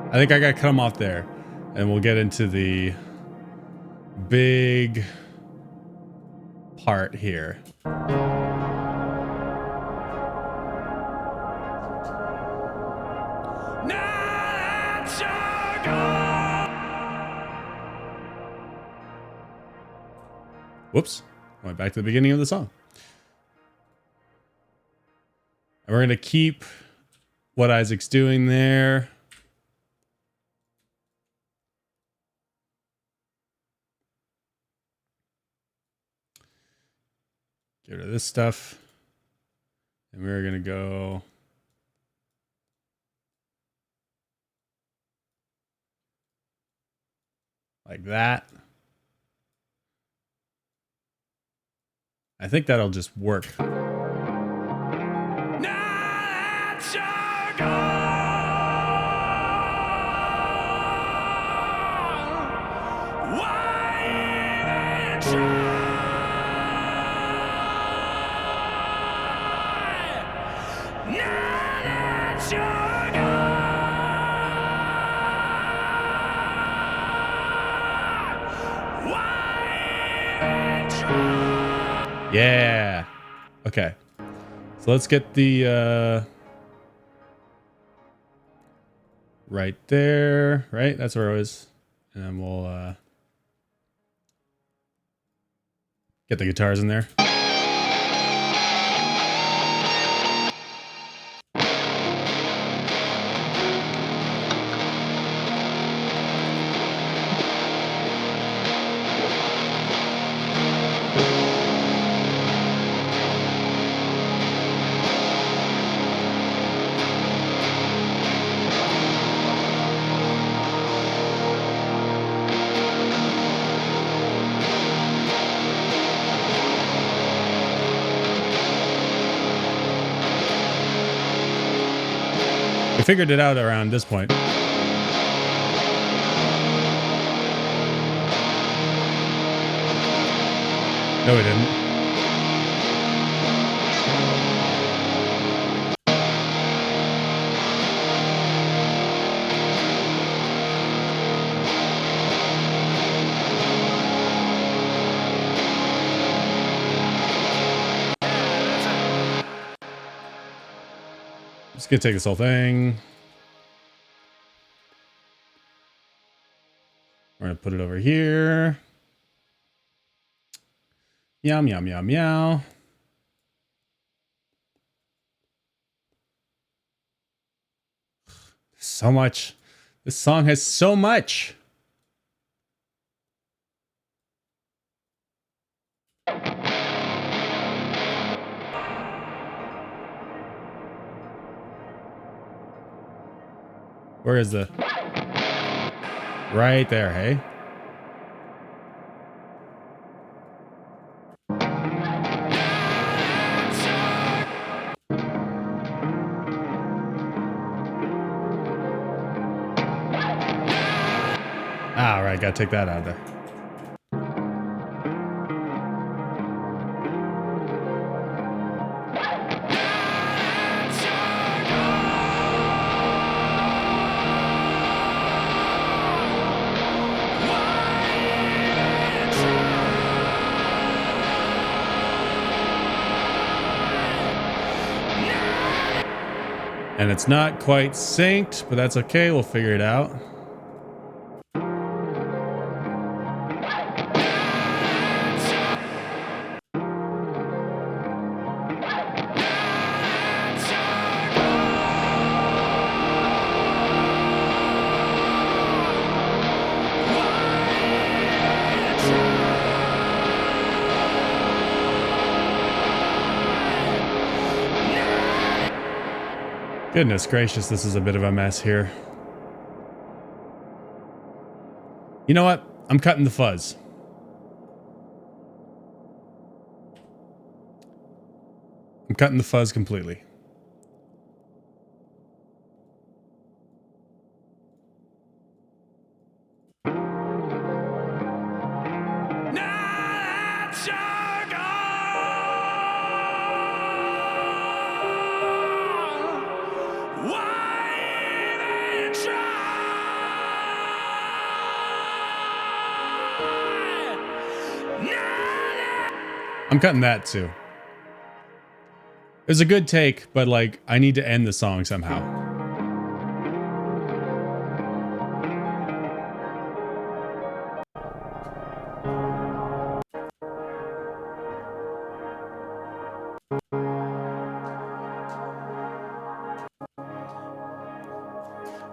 I think I got to cut him off there, and we'll get into the big part here. Whoops. Went back to the beginning of the song. And we're going to keep what Isaac's doing there. Get rid of this stuff. And we're going to go like that. I think that'll just work. Now you go? Why even try? Now that you're gone, why even try? Yeah. Okay. So let's get the right there, right? That's where it was. And then we'll get the guitars in there. We figured it out around this point. No, we didn't. Just gonna take this whole thing. We're gonna put it over here. Meow, meow, meow, meow. So much. This song has so much. Where is the... Right there, hey? All right, gotta take that out of there. And it's not quite synced, but that's okay. We'll figure it out. Goodness gracious, this is a bit of a mess here. You know what? I'm cutting the fuzz. I'm cutting the fuzz completely. I'm cutting that too. It was a good take, but like, I need to end the song somehow.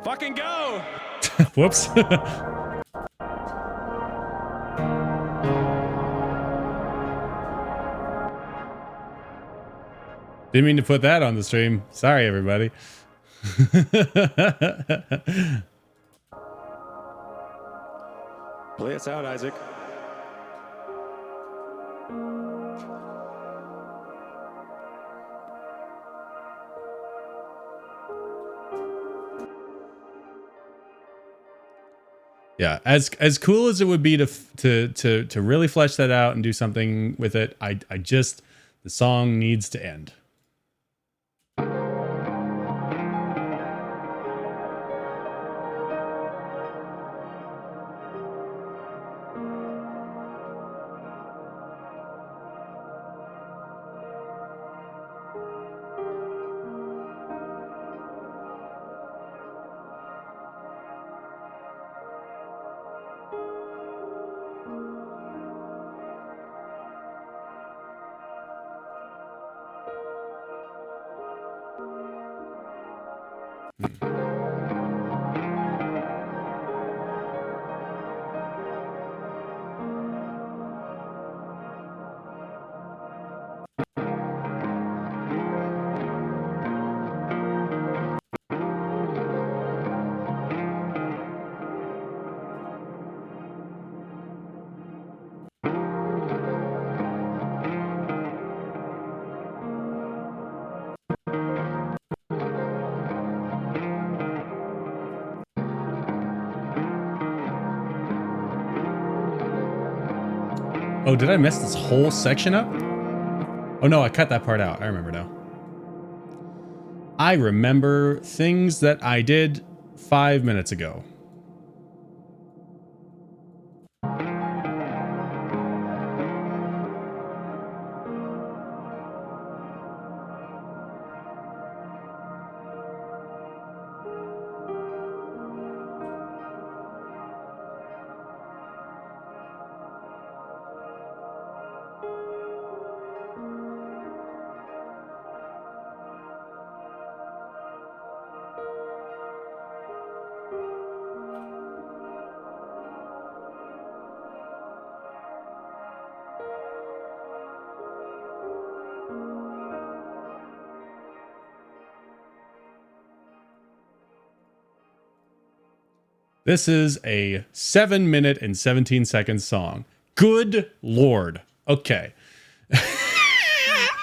Fucking go! Whoops. Didn't mean to put that on the stream. Sorry, everybody. Play us out, Isaac. Yeah, as cool as it would be to really flesh that out and do something with it, I just, the song needs to end. Oh, did I mess this whole section up? Oh no, I cut that part out. I remember now. I remember things that I did 5 minutes ago. This is a 7-minute and 17-second song. Good Lord. Okay.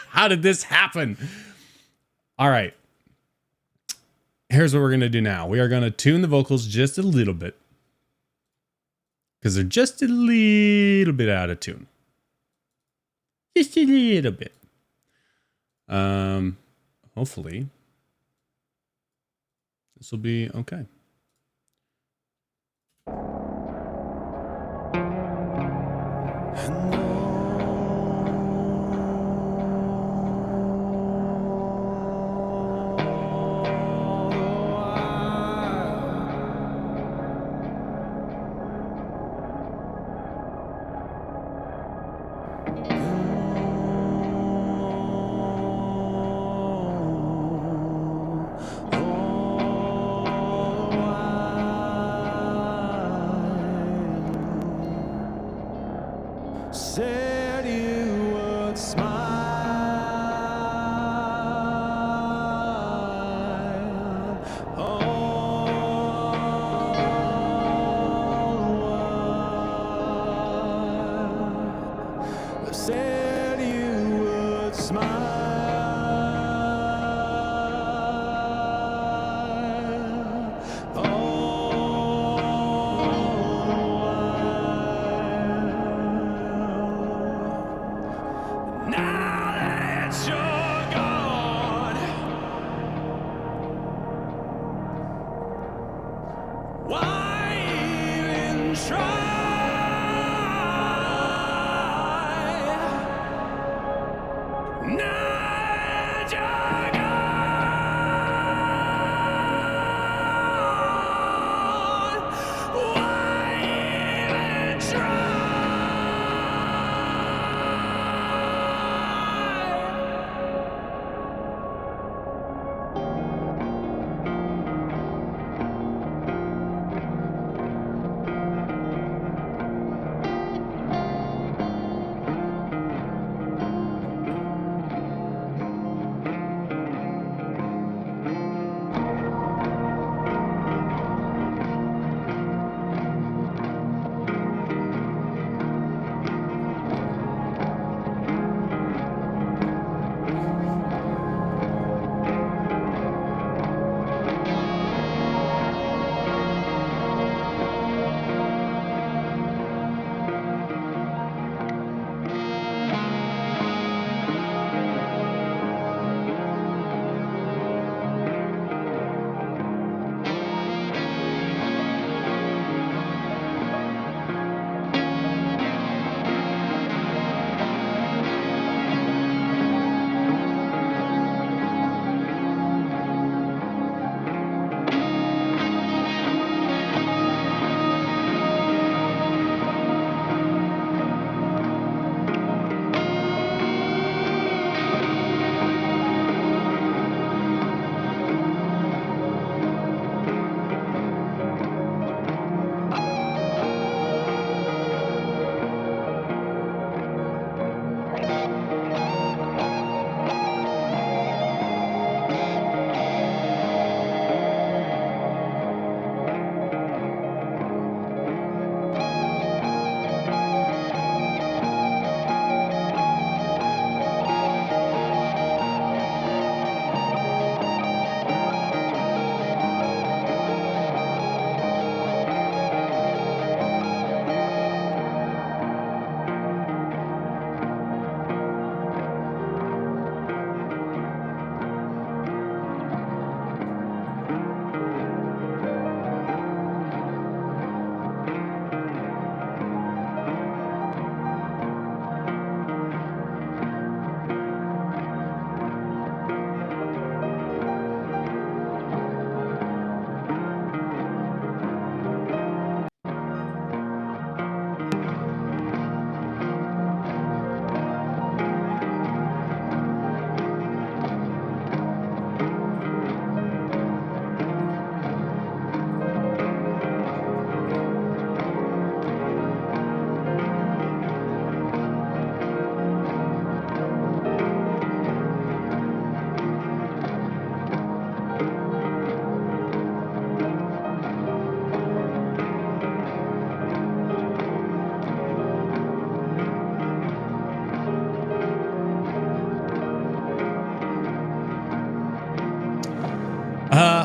How did this happen? All right. Here's what we're going to do now. We are going to tune the vocals just a little bit, because they're just a little bit out of tune. Just a little bit. Hopefully this will be okay. Said you would smile all the while. Said you would smile now that you're gone. Why even try?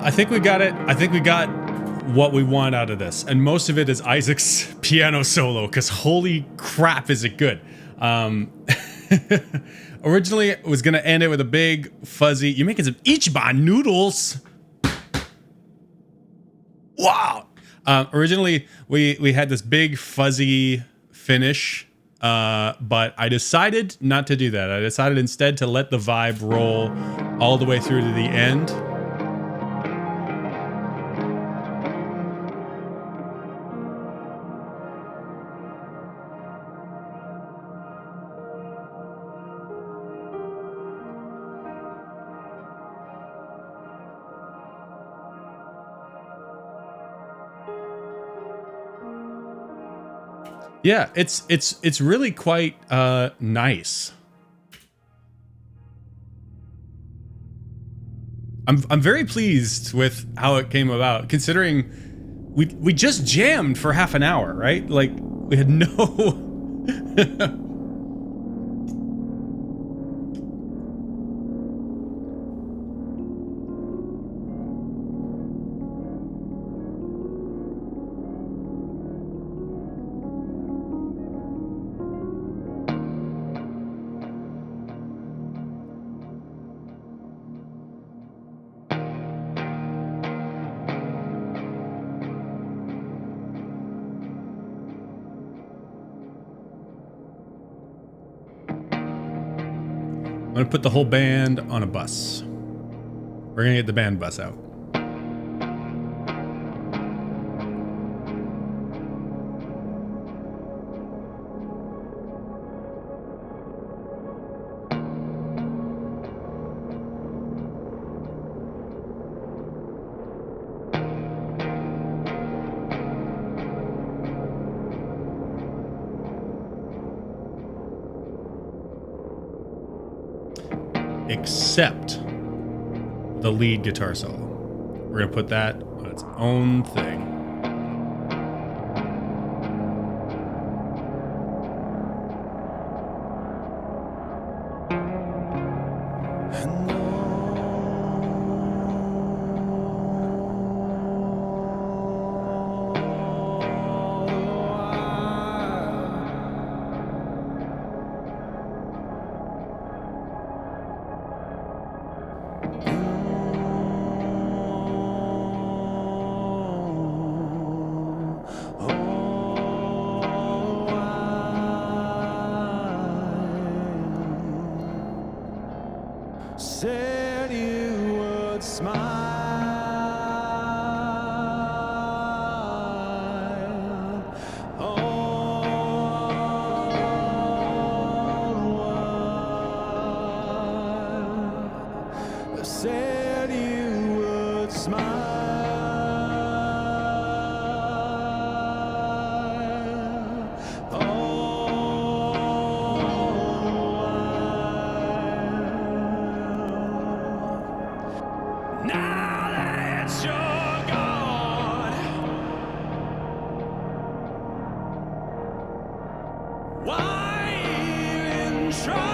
I think we got it. I think we got what we want out of this. And most of it is Isaac's piano solo, because holy crap, is it good. Originally, I was going to end it with a big, fuzzy... You're making some Ichiban noodles! Wow! Originally, we had this big, fuzzy finish, but I decided not to do that. I decided instead to let the vibe roll all the way through to the end. Yeah, it's really quite nice. I'm very pleased with how it came about, considering we just jammed for half an hour, right? Like we had no I'm gonna put the whole band on a bus. We're gonna get the band bus out. Except the lead guitar solo. We're gonna put that on its own thing. Said you would smile. All the while. Said you would smile. Now that you're gone, why even try?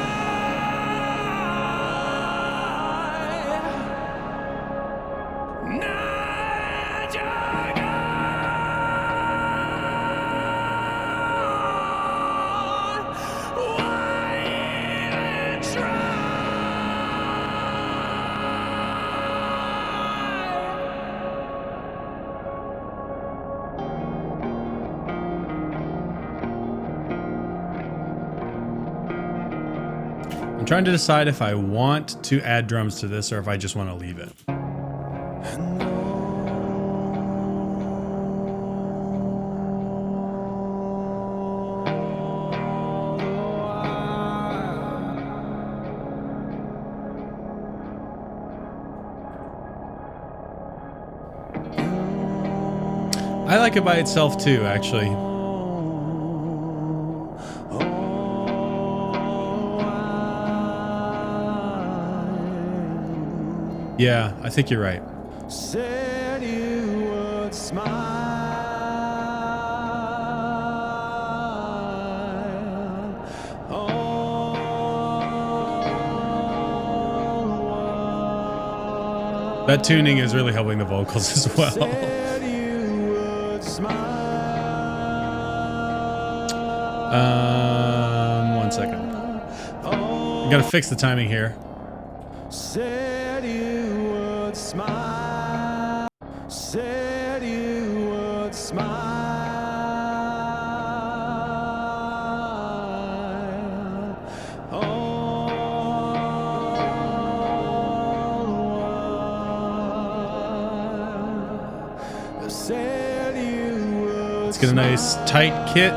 Now that you're gone, why even try? I'm trying to decide if I want to add drums to this or if I just want to leave it. I like it by itself too, actually. Yeah, I think you're right. Said you would smile. All That tuning is really helping the vocals as well. Said you would smile. 1 second. I'm gonna fix the timing here. Said you would smile. Said you would smile. Said you would. Let's get a nice tight kit.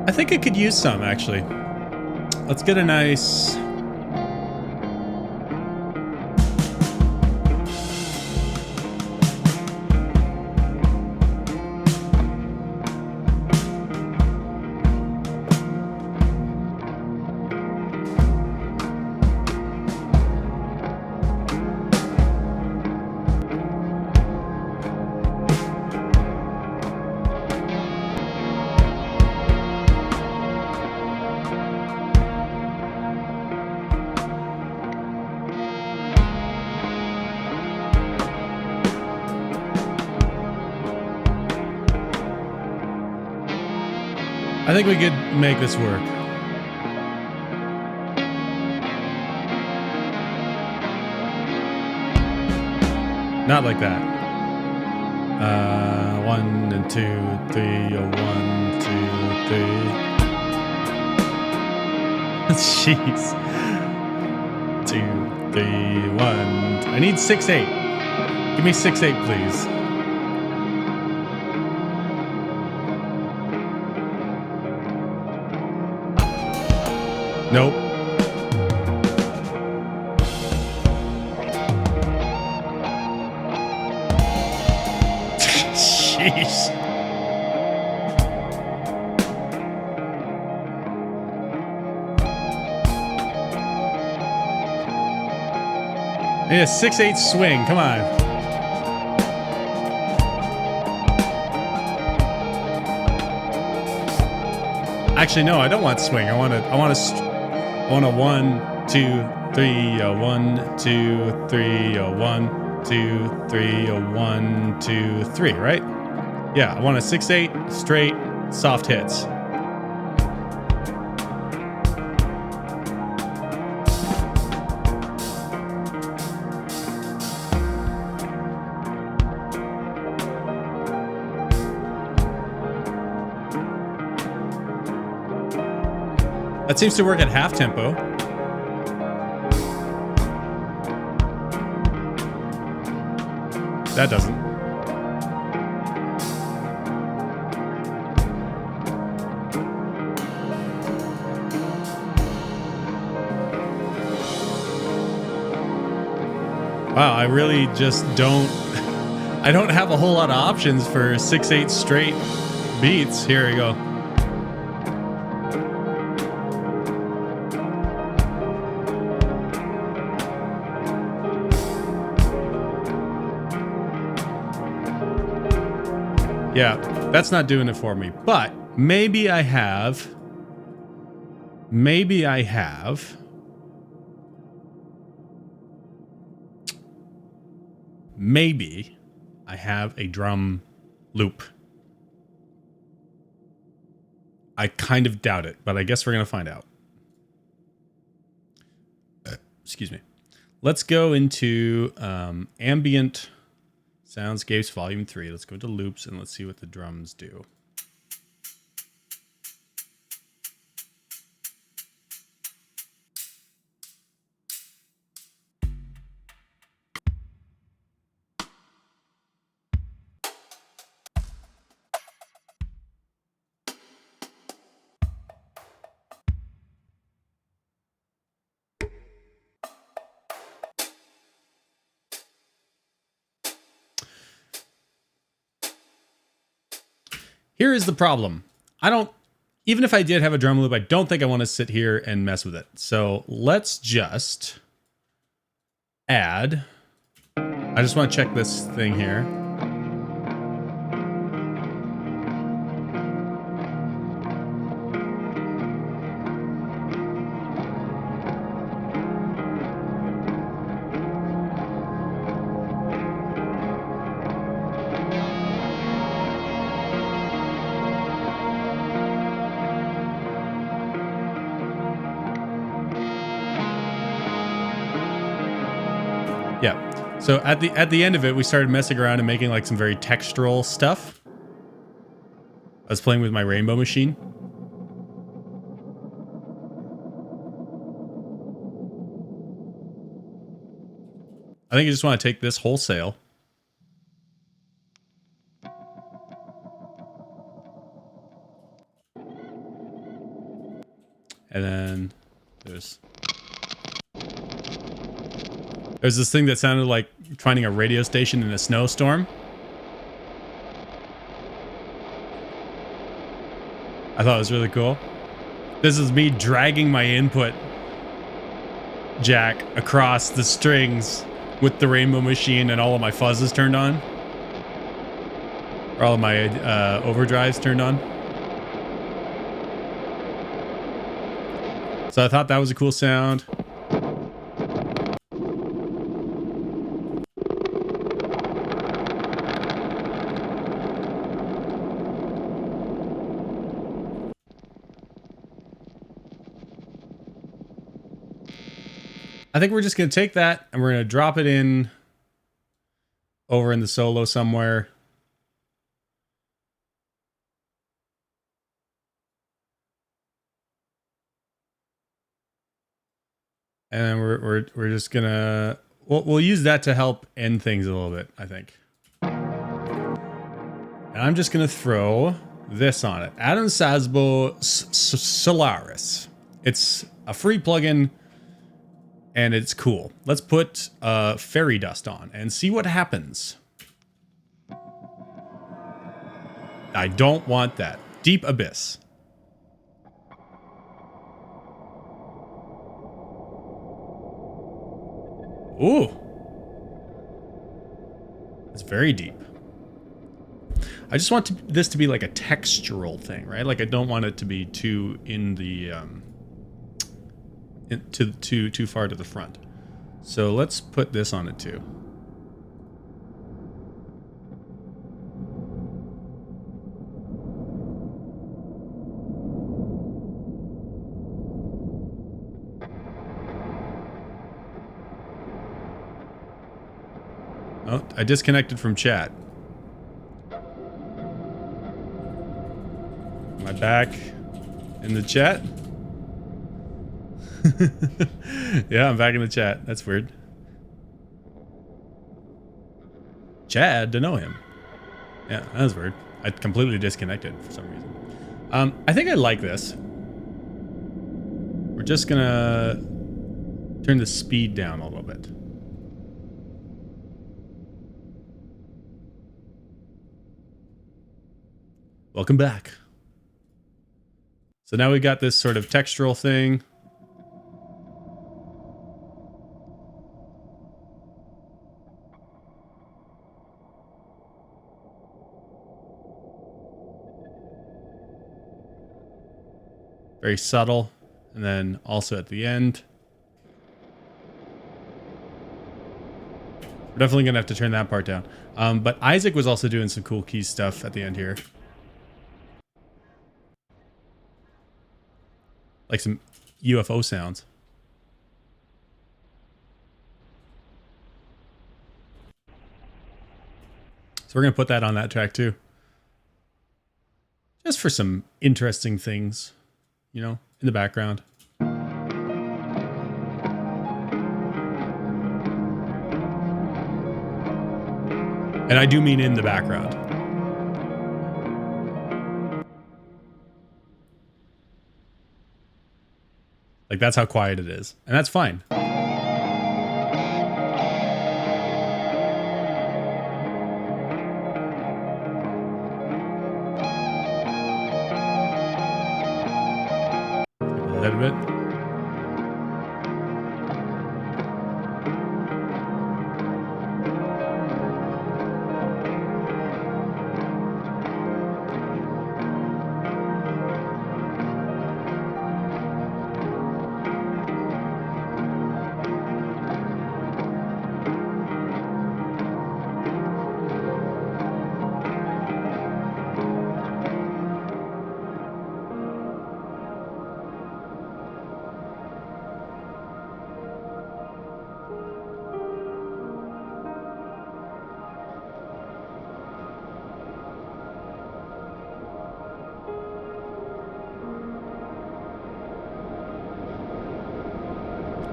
I think it could use some, actually. Let's get a nice... I think we could make this work. Not like that. 1 and 2, 3, oh, 1, 2, 3. Jeez. 2, 3, 1. I need 6/8. Give me 6/8, please. Nope. Jeez. I need a 6/8 swing. Come on. Actually, no, I don't want swing. I want a 1, 2, 3, 1, 2, 3, 1, 2, 3, 1, 2, 3, right? Yeah, I want a 6/8 straight soft hits. That seems to work at half tempo. That doesn't. Wow, I really just don't... I don't have a whole lot of options for 6/8 straight beats. Here we go. Yeah, that's not doing it for me. But maybe I have... Maybe I have a drum loop. I kind of doubt it, but I guess we're going to find out. Excuse me. Let's go into ambient soundscapes volume 3. Let's go to loops and let's see what the drums do. . Here is the problem. Even if I did have a drum loop, I don't think I want to sit here and mess with it. So let's just add, I just want to check this thing here. Yeah. So at the end of it, we started messing around and making like some very textural stuff. I was playing with my rainbow machine. I think I just want to take this wholesale. And then there's this thing that sounded like finding a radio station in a snowstorm. I thought it was really cool. This is me dragging my input jack across the strings with the rainbow machine and all of my fuzzes turned on. Or all of my overdrives turned on. So I thought that was a cool sound. I think we're just going to take that and we're going to drop it in over in the solo somewhere. And then we're just going to, we'll use that to help end things a little bit, I think. And I'm just going to throw this on it. Adam Sasbo Solaris. It's a free plugin. And it's cool. Let's put fairy dust on and see what happens. I don't want that. Deep abyss. Ooh. It's very deep. I just want this to be like a textural thing, right? Like I don't want it to be too in the... too far to the front. So let's put this on it too. Oh, I disconnected from chat. Am I back in the chat? Yeah, I'm back in the chat. That's weird. Chad, to know him. Yeah, that was weird. I completely disconnected for some reason. I think I like this. We're just gonna turn the speed down a little bit. Welcome back. So now we got this sort of textural thing. Very subtle. And then also at the end. We're definitely going to have to turn that part down. But Isaac was also doing some cool key stuff at the end here. Like some UFO sounds. So we're going to put that on that track too. Just for some interesting things, you know, in the background. And I do mean in the background. Like that's how quiet it is. And that's fine. that a bit?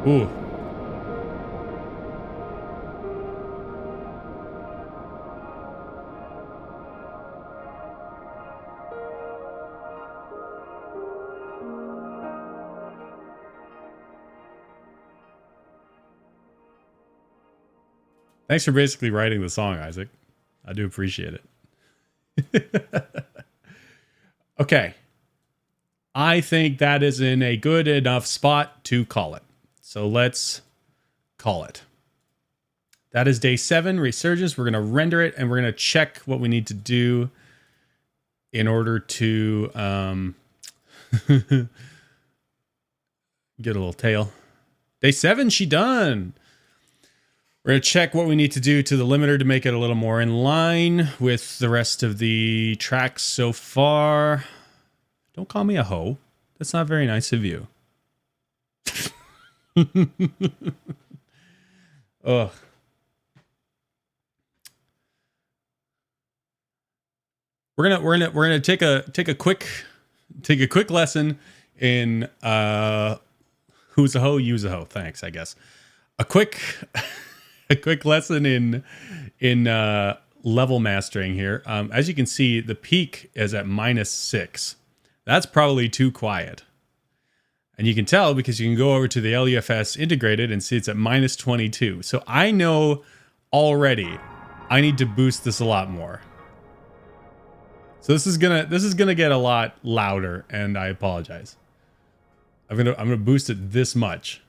Ooh. Thanks for basically writing the song, Isaac. I do appreciate it. Okay. I think that is in a good enough spot to call it. So let's call it. That is day 7, Resurgence. We're going to render it, and we're going to check what we need to do in order to get a little tail. Day 7, she done. We're going to check what we need to do to the limiter to make it a little more in line with the rest of the tracks so far. Don't call me a hoe. That's not very nice of you. Ugh. We're gonna take a quick lesson in who's a hoe, use a hoe. Thanks, I guess. A quick lesson in level mastering here. As you can see, the peak is at -6. That's probably too quiet. And you can tell because you can go over to the LUFS integrated and see it's at -22. So I know already I need to boost this a lot more. So this is gonna get a lot louder, and I apologize. I'm gonna boost it this much.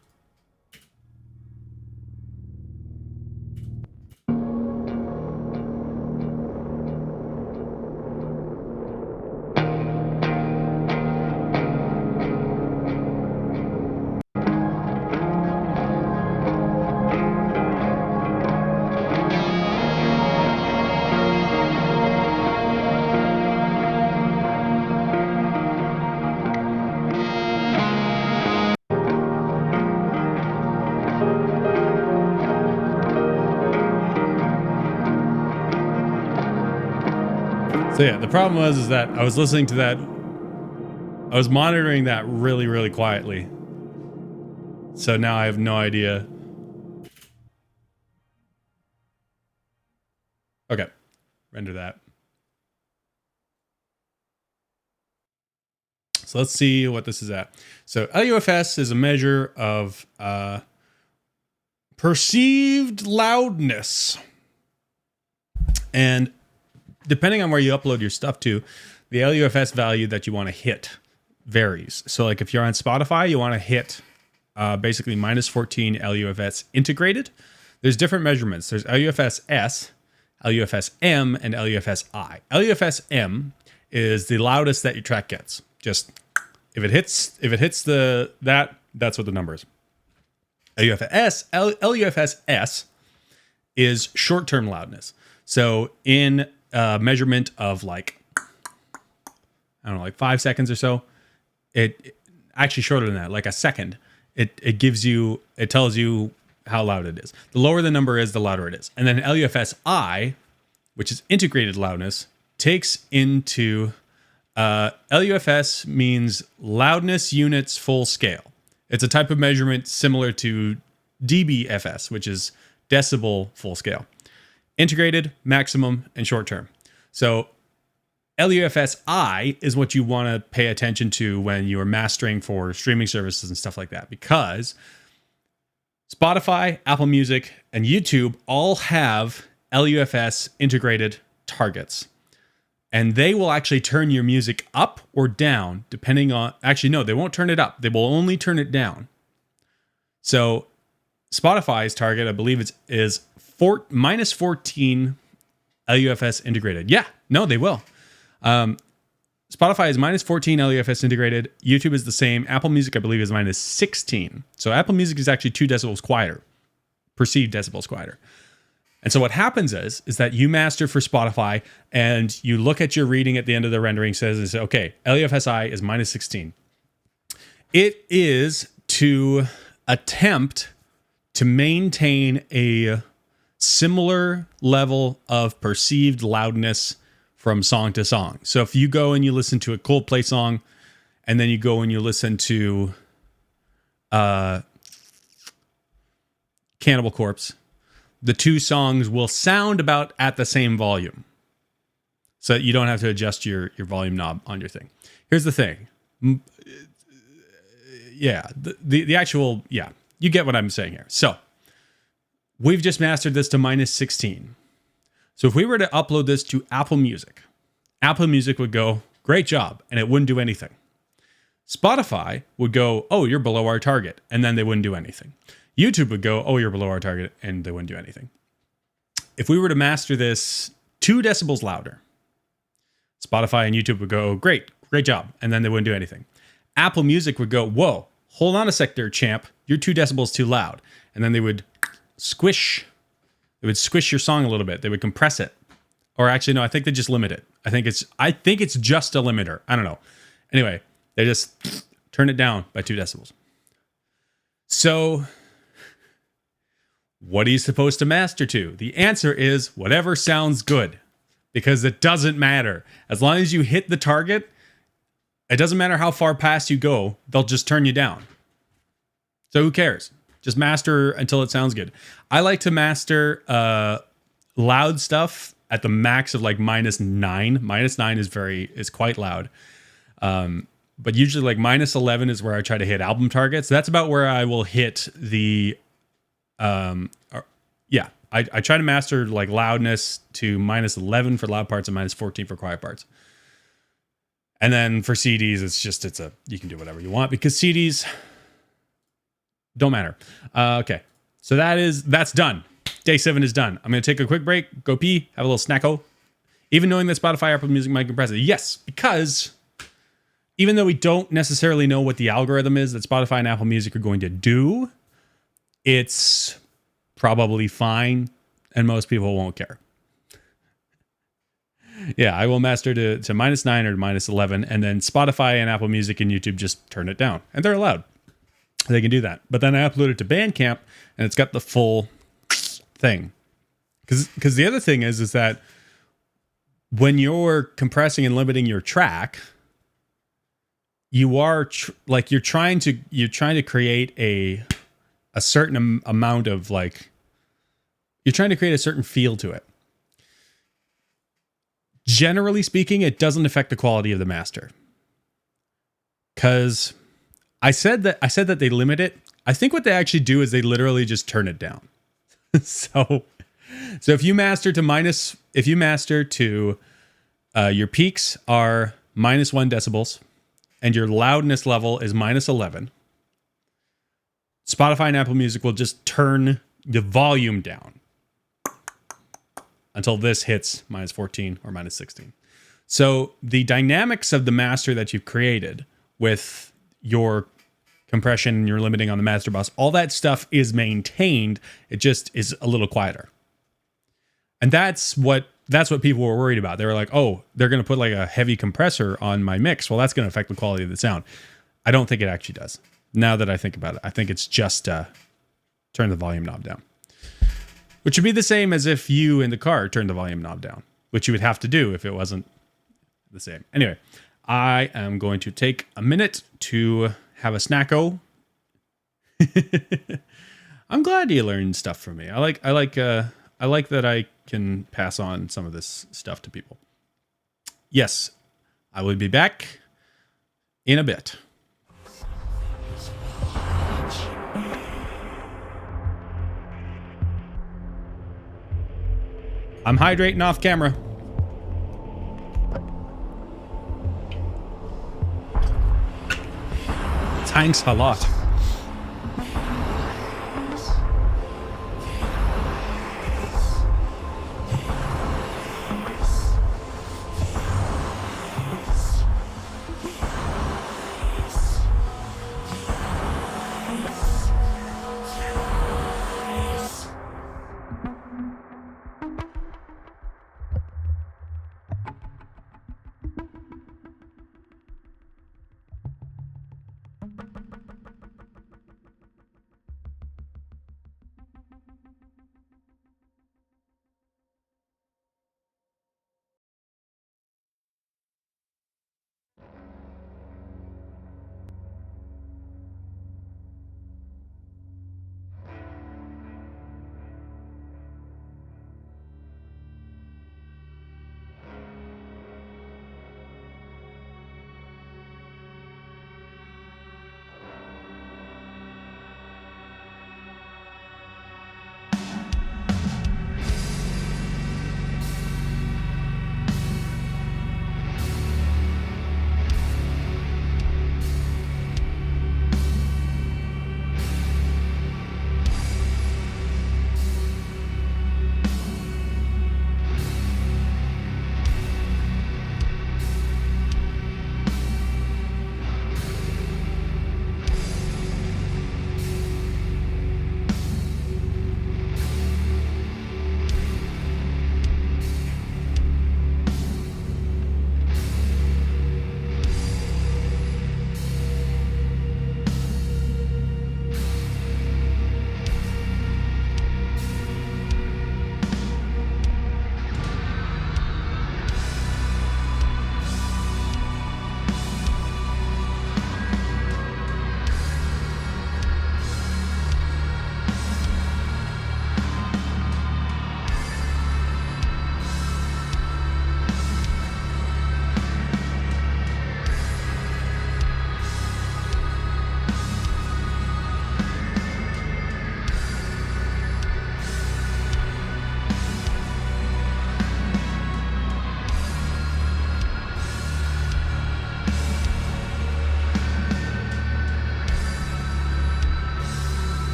So yeah, the problem was that I was listening to that. I was monitoring that really, really quietly. So now I have no idea. Okay, render that. So let's see what this is at. So LUFS is a measure of perceived loudness. And depending on where you upload your stuff to, the LUFS value that you want to hit varies. So like if you're on Spotify, you want to hit basically -14 LUFS integrated. There's different measurements. There's LUFS-S, LUFS-M, and LUFS-I. LUFS-M is the loudest that your track gets. Just if it hits that's what the number is. LUFS-S is short-term loudness. So in measurement of like 5 seconds or so, it actually shorter than that, like a second, it tells you how loud it is. The lower the number is, the louder it is. And then LUFS-I, which is integrated loudness, takes into LUFS means loudness units full scale. It's a type of measurement similar to dBFS, which is decibel full scale. Integrated, maximum, and short term. So LUFS-I is what you want to pay attention to when you are mastering for streaming services and stuff like that, because Spotify, Apple Music, and YouTube all have LUFS integrated targets. and they will actually turn your music up or down depending on, actually, no, they won't turn it up. They will only turn it down. So Spotify's target, I believe is minus 14 LUFS integrated. Yeah, no, they will. Spotify is minus 14 LUFS integrated. YouTube is the same. Apple Music, I believe, is minus 16. So Apple Music is actually 2 decibels quieter, perceived decibels quieter. And so what happens is that you master for Spotify and you look at your reading at the end of the rendering says, okay, LUFSI is minus 16. It is to attempt to maintain a similar level of perceived loudness from song to song. So if you go and you listen to a Coldplay song, and then you go and you listen to Cannibal Corpse, the two songs will sound about at the same volume. So you don't have to adjust your volume knob on your thing. Here's the thing. Yeah, the actual, yeah, you get what I'm saying here. So we've just mastered this to minus 16. So if we were to upload this to Apple Music would go, great job, and it wouldn't do anything. Spotify would go, oh, you're below our target, and then they wouldn't do anything. YouTube would go, oh, you're below our target, and they wouldn't do anything. If we were to master this 2 decibels louder, Spotify and YouTube would go, great job, and then they wouldn't do anything. Apple Music would go, whoa, hold on a sec there, champ, you're 2 decibels too loud. And then they would squish your song a little bit. They would compress it. Or actually, no, I think they just limit it. I think it's just a limiter. I don't know. Anyway, they just turn it down by 2 decibels. So what are you supposed to master to? The answer is whatever sounds good, because it doesn't matter. As long as you hit the target, it doesn't matter how far past you go, they'll just turn you down. So who cares? Just master until it sounds good. I like to master loud stuff at the max of like minus 9. Minus 9 is quite loud. But usually like minus 11 is where I try to hit album targets. That's about where I will hit the I try to master like loudness to minus 11 for loud parts and minus 14 for quiet parts. And then for CDs, you can do whatever you want because CDs don't matter. Okay. So that's done. Day 7 is done. I'm going to take a quick break, go pee, have a little snacko. Even knowing that Spotify, Apple Music might compress it. Yes, because even though we don't necessarily know what the algorithm is that Spotify and Apple Music are going to do, it's probably fine and most people won't care. Yeah, I will master to minus 9 or minus 11, and then Spotify and Apple Music and YouTube just turn it down. And they're allowed. They can do that. But then I upload it to Bandcamp, and it's got the full thing. Because the other thing is that when you're compressing and limiting your track, you are you're trying to create a certain amount of you're trying to create a certain feel to it. Generally speaking, it doesn't affect the quality of the master. Because I said that they limit it. I think what they actually do is they literally just turn it down. So if you master to your peaks are minus 1 decibels and your loudness level is minus 11, Spotify and Apple Music will just turn the volume down until this hits minus 14 or minus 16. So the dynamics of the master that you've created with your compression and your limiting on the master bus, all that stuff is maintained. It just is a little quieter. And that's what people were worried about. They were like, oh, they're going to put like a heavy compressor on my mix. Well, that's going to affect the quality of the sound. I don't think it actually does. Now that I think about it, I think it's just turn the volume knob down. Which would be the same as if you in the car turned the volume knob down, which you would have to do if it wasn't the same. Anyway, I am going to take a minute to have a snacko. I'm glad you learned stuff from me. I like that I can pass on some of this stuff to people. Yes, I will be back in a bit. I'm hydrating off camera. Thanks a lot.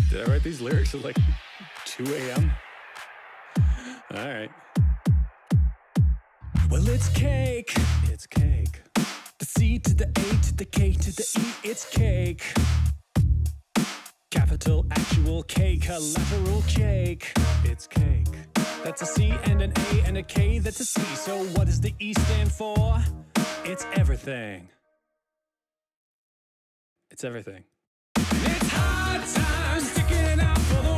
Did I write these lyrics at like 2 a.m.? All right. Well, it's cake. It's cake. The C to the A to the K to the E. It's cake. Capital actual K, collateral cake. It's cake. That's a C and an A and a K. That's a C. So what does the E stand for? It's everything. It's everything. It's hard times sticking it out for the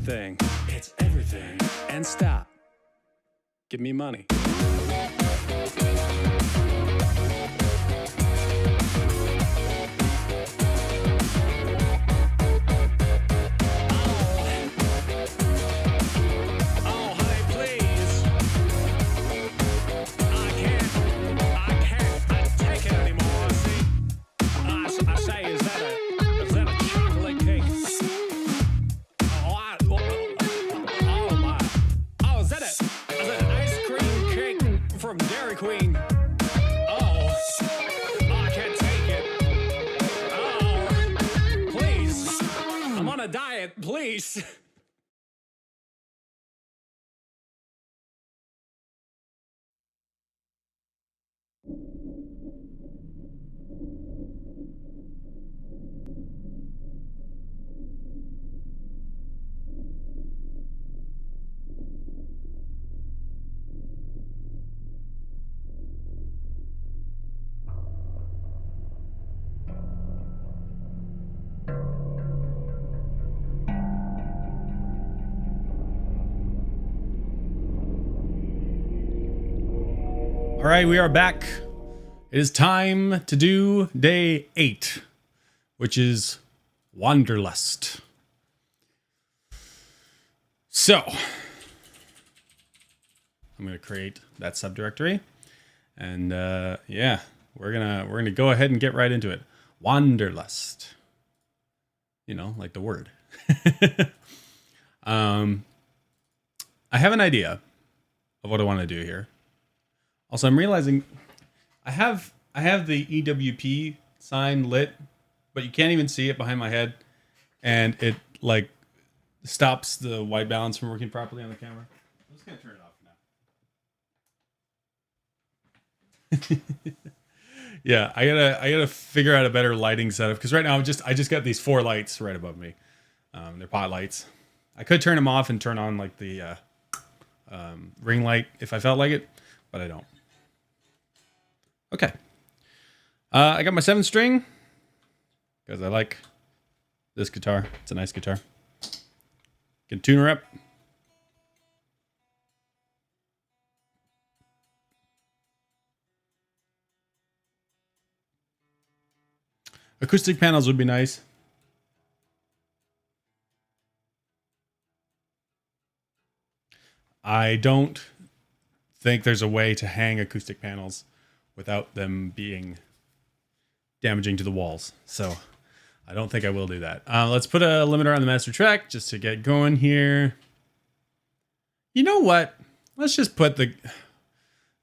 everything. It's everything. And stop. Give me money. Oh, honey, please. I can't take it anymore. See, I say, is that a chocolate cake? Oh my! Oh, is that an ice cream cake from Dairy Queen? Oh, I can't take it. Oh, please! I'm on a diet, please. All right, we are back. It is time to do day 8, which is Wanderlust. So, I'm going to create that subdirectory, and yeah, we're gonna go ahead and get right into it. Wanderlust. You know, like the word. I have an idea of what I want to do here. Also, I'm realizing I have the EWP sign lit, but you can't even see it behind my head, and it like stops the white balance from working properly on the camera. I'm just gonna turn it off now. Yeah, I gotta figure out a better lighting setup, because right now I just got these 4 lights right above me. They're pot lights. I could turn them off and turn on like the ring light if I felt like it, but I don't. Okay. I got my 7-string because I like this guitar. It's a nice guitar. Can tune her up. Acoustic panels would be nice. I don't think there's a way to hang acoustic panels without them being damaging to the walls. So I don't think I will do that. Let's put a limiter on the master track just to get going here. You know what? Let's just put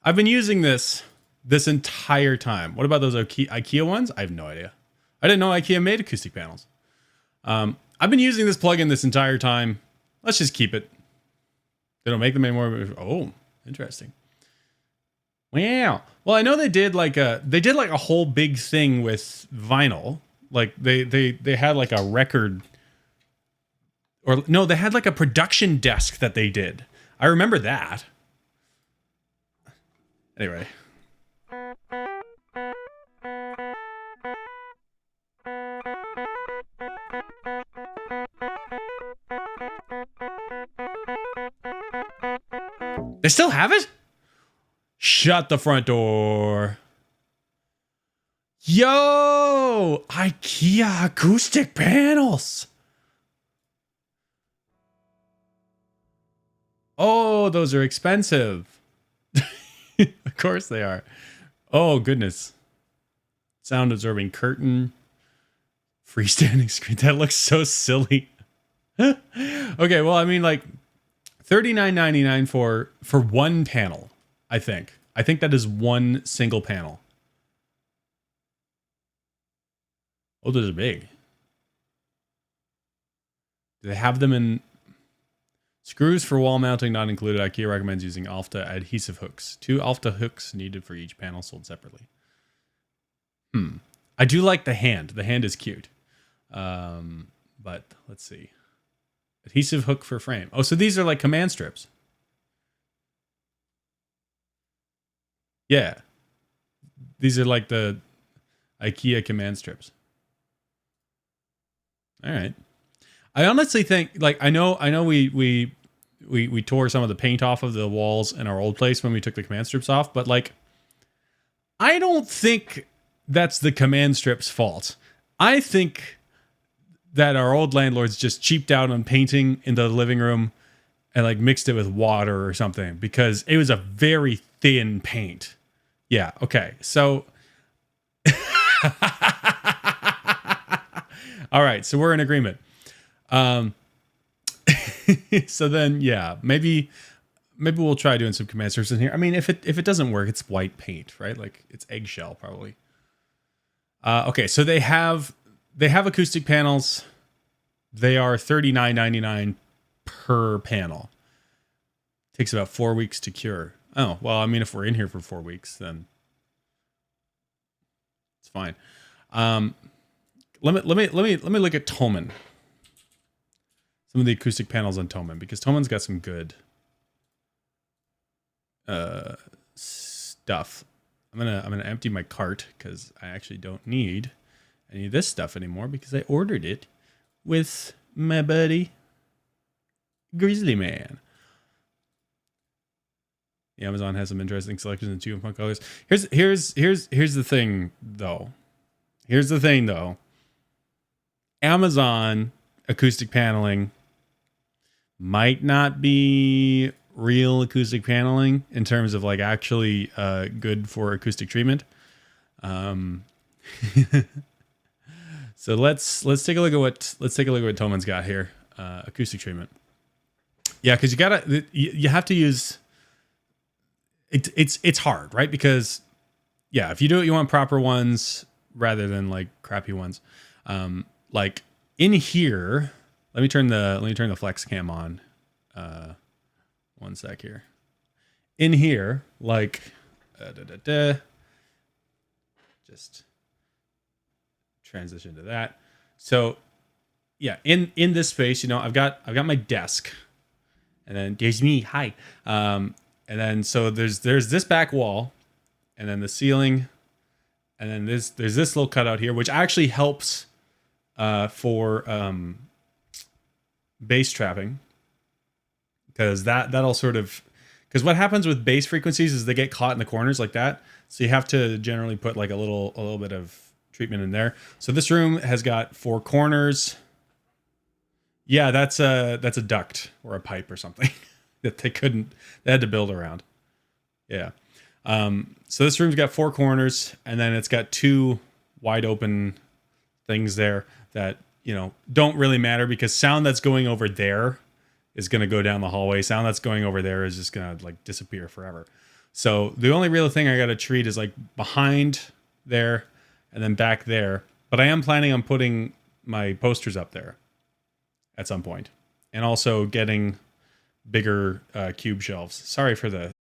I've been using this entire time. What about those IKEA ones? I have no idea. I didn't know IKEA made acoustic panels. I've been using this plugin this entire time. Let's just keep it. They don't make them anymore. Oh, interesting. Wow. Well, I know they did like a whole big thing with vinyl. Like they had like a record, or no, they had like a production desk that they did. I remember that. Anyway. They still have it? Shut the front door. Yo! IKEA acoustic panels. Oh, those are expensive. Of course they are. Oh, goodness. Sound absorbing curtain. Freestanding screen. That looks so silly. Okay, well, I mean, like $39.99 for one panel, I think. I think that is one single panel. Oh, those are big. Do they have them in screws for wall mounting not included? IKEA recommends using Alpha adhesive hooks. 2 Alpha hooks needed for each panel, sold separately. I do like the hand. The hand is cute. But let's see. Adhesive hook for frame. Oh, so these are like command strips. Yeah. These are like the IKEA command strips. All right. I honestly think, like, I know we tore some of the paint off of the walls in our old place when we took the command strips off, but like, I don't think that's the command strip's fault. I think that our old landlords just cheaped out on painting in the living room and like mixed it with water or something, because it was a very thin paint. Yeah. Okay. So, all right. So we're in agreement. So then, yeah, maybe we'll try doing some command strips in here. I mean, if it doesn't work, it's white paint, right? Like it's eggshell probably. Okay, so they have acoustic panels. They are $39.99 per panel. Takes about 4 weeks to cure. Oh, well, I mean, if we're in here for 4 weeks, then it's fine. Let me look at Toman. Some of the acoustic panels on Toman, because Toman's got some good stuff. I'm gonna empty my cart because I actually don't need any of this stuff anymore because I ordered it with my buddy Grizzly Man. The Amazon has some interesting selections in 2 and fun colors. Here's the thing though. Amazon acoustic paneling might not be real acoustic paneling in terms of like actually good for acoustic treatment. So let's take a look at what Toman's got here. Acoustic treatment. Yeah, because you have to use it. It's hard, right? Because yeah, if you do it, you want proper ones rather than like crappy ones. Like in here, let me turn the flex cam on. One sec here. In here, like, just transition to that. So, yeah, in this space, you know, I've got my desk, and then there's me. Hi. And then so there's this back wall, and then the ceiling, and then there's this little cutout here, which actually helps for bass trapping. Because that'll sort of, because what happens with bass frequencies is they get caught in the corners like that. So you have to generally put like a little bit of treatment in there. So this room has got 4 corners. Yeah, that's a duct or a pipe or something that they had to build around. Yeah. So this room's got 4 corners, and then it's got 2 wide open things there that, you know, don't really matter because sound that's going over there is going to go down the hallway. Sound that's going over there is just going to like disappear forever. So the only real thing I got to treat is like behind there and then back there. But I am planning on putting my posters up there at some point, and also getting bigger cube shelves. Sorry for the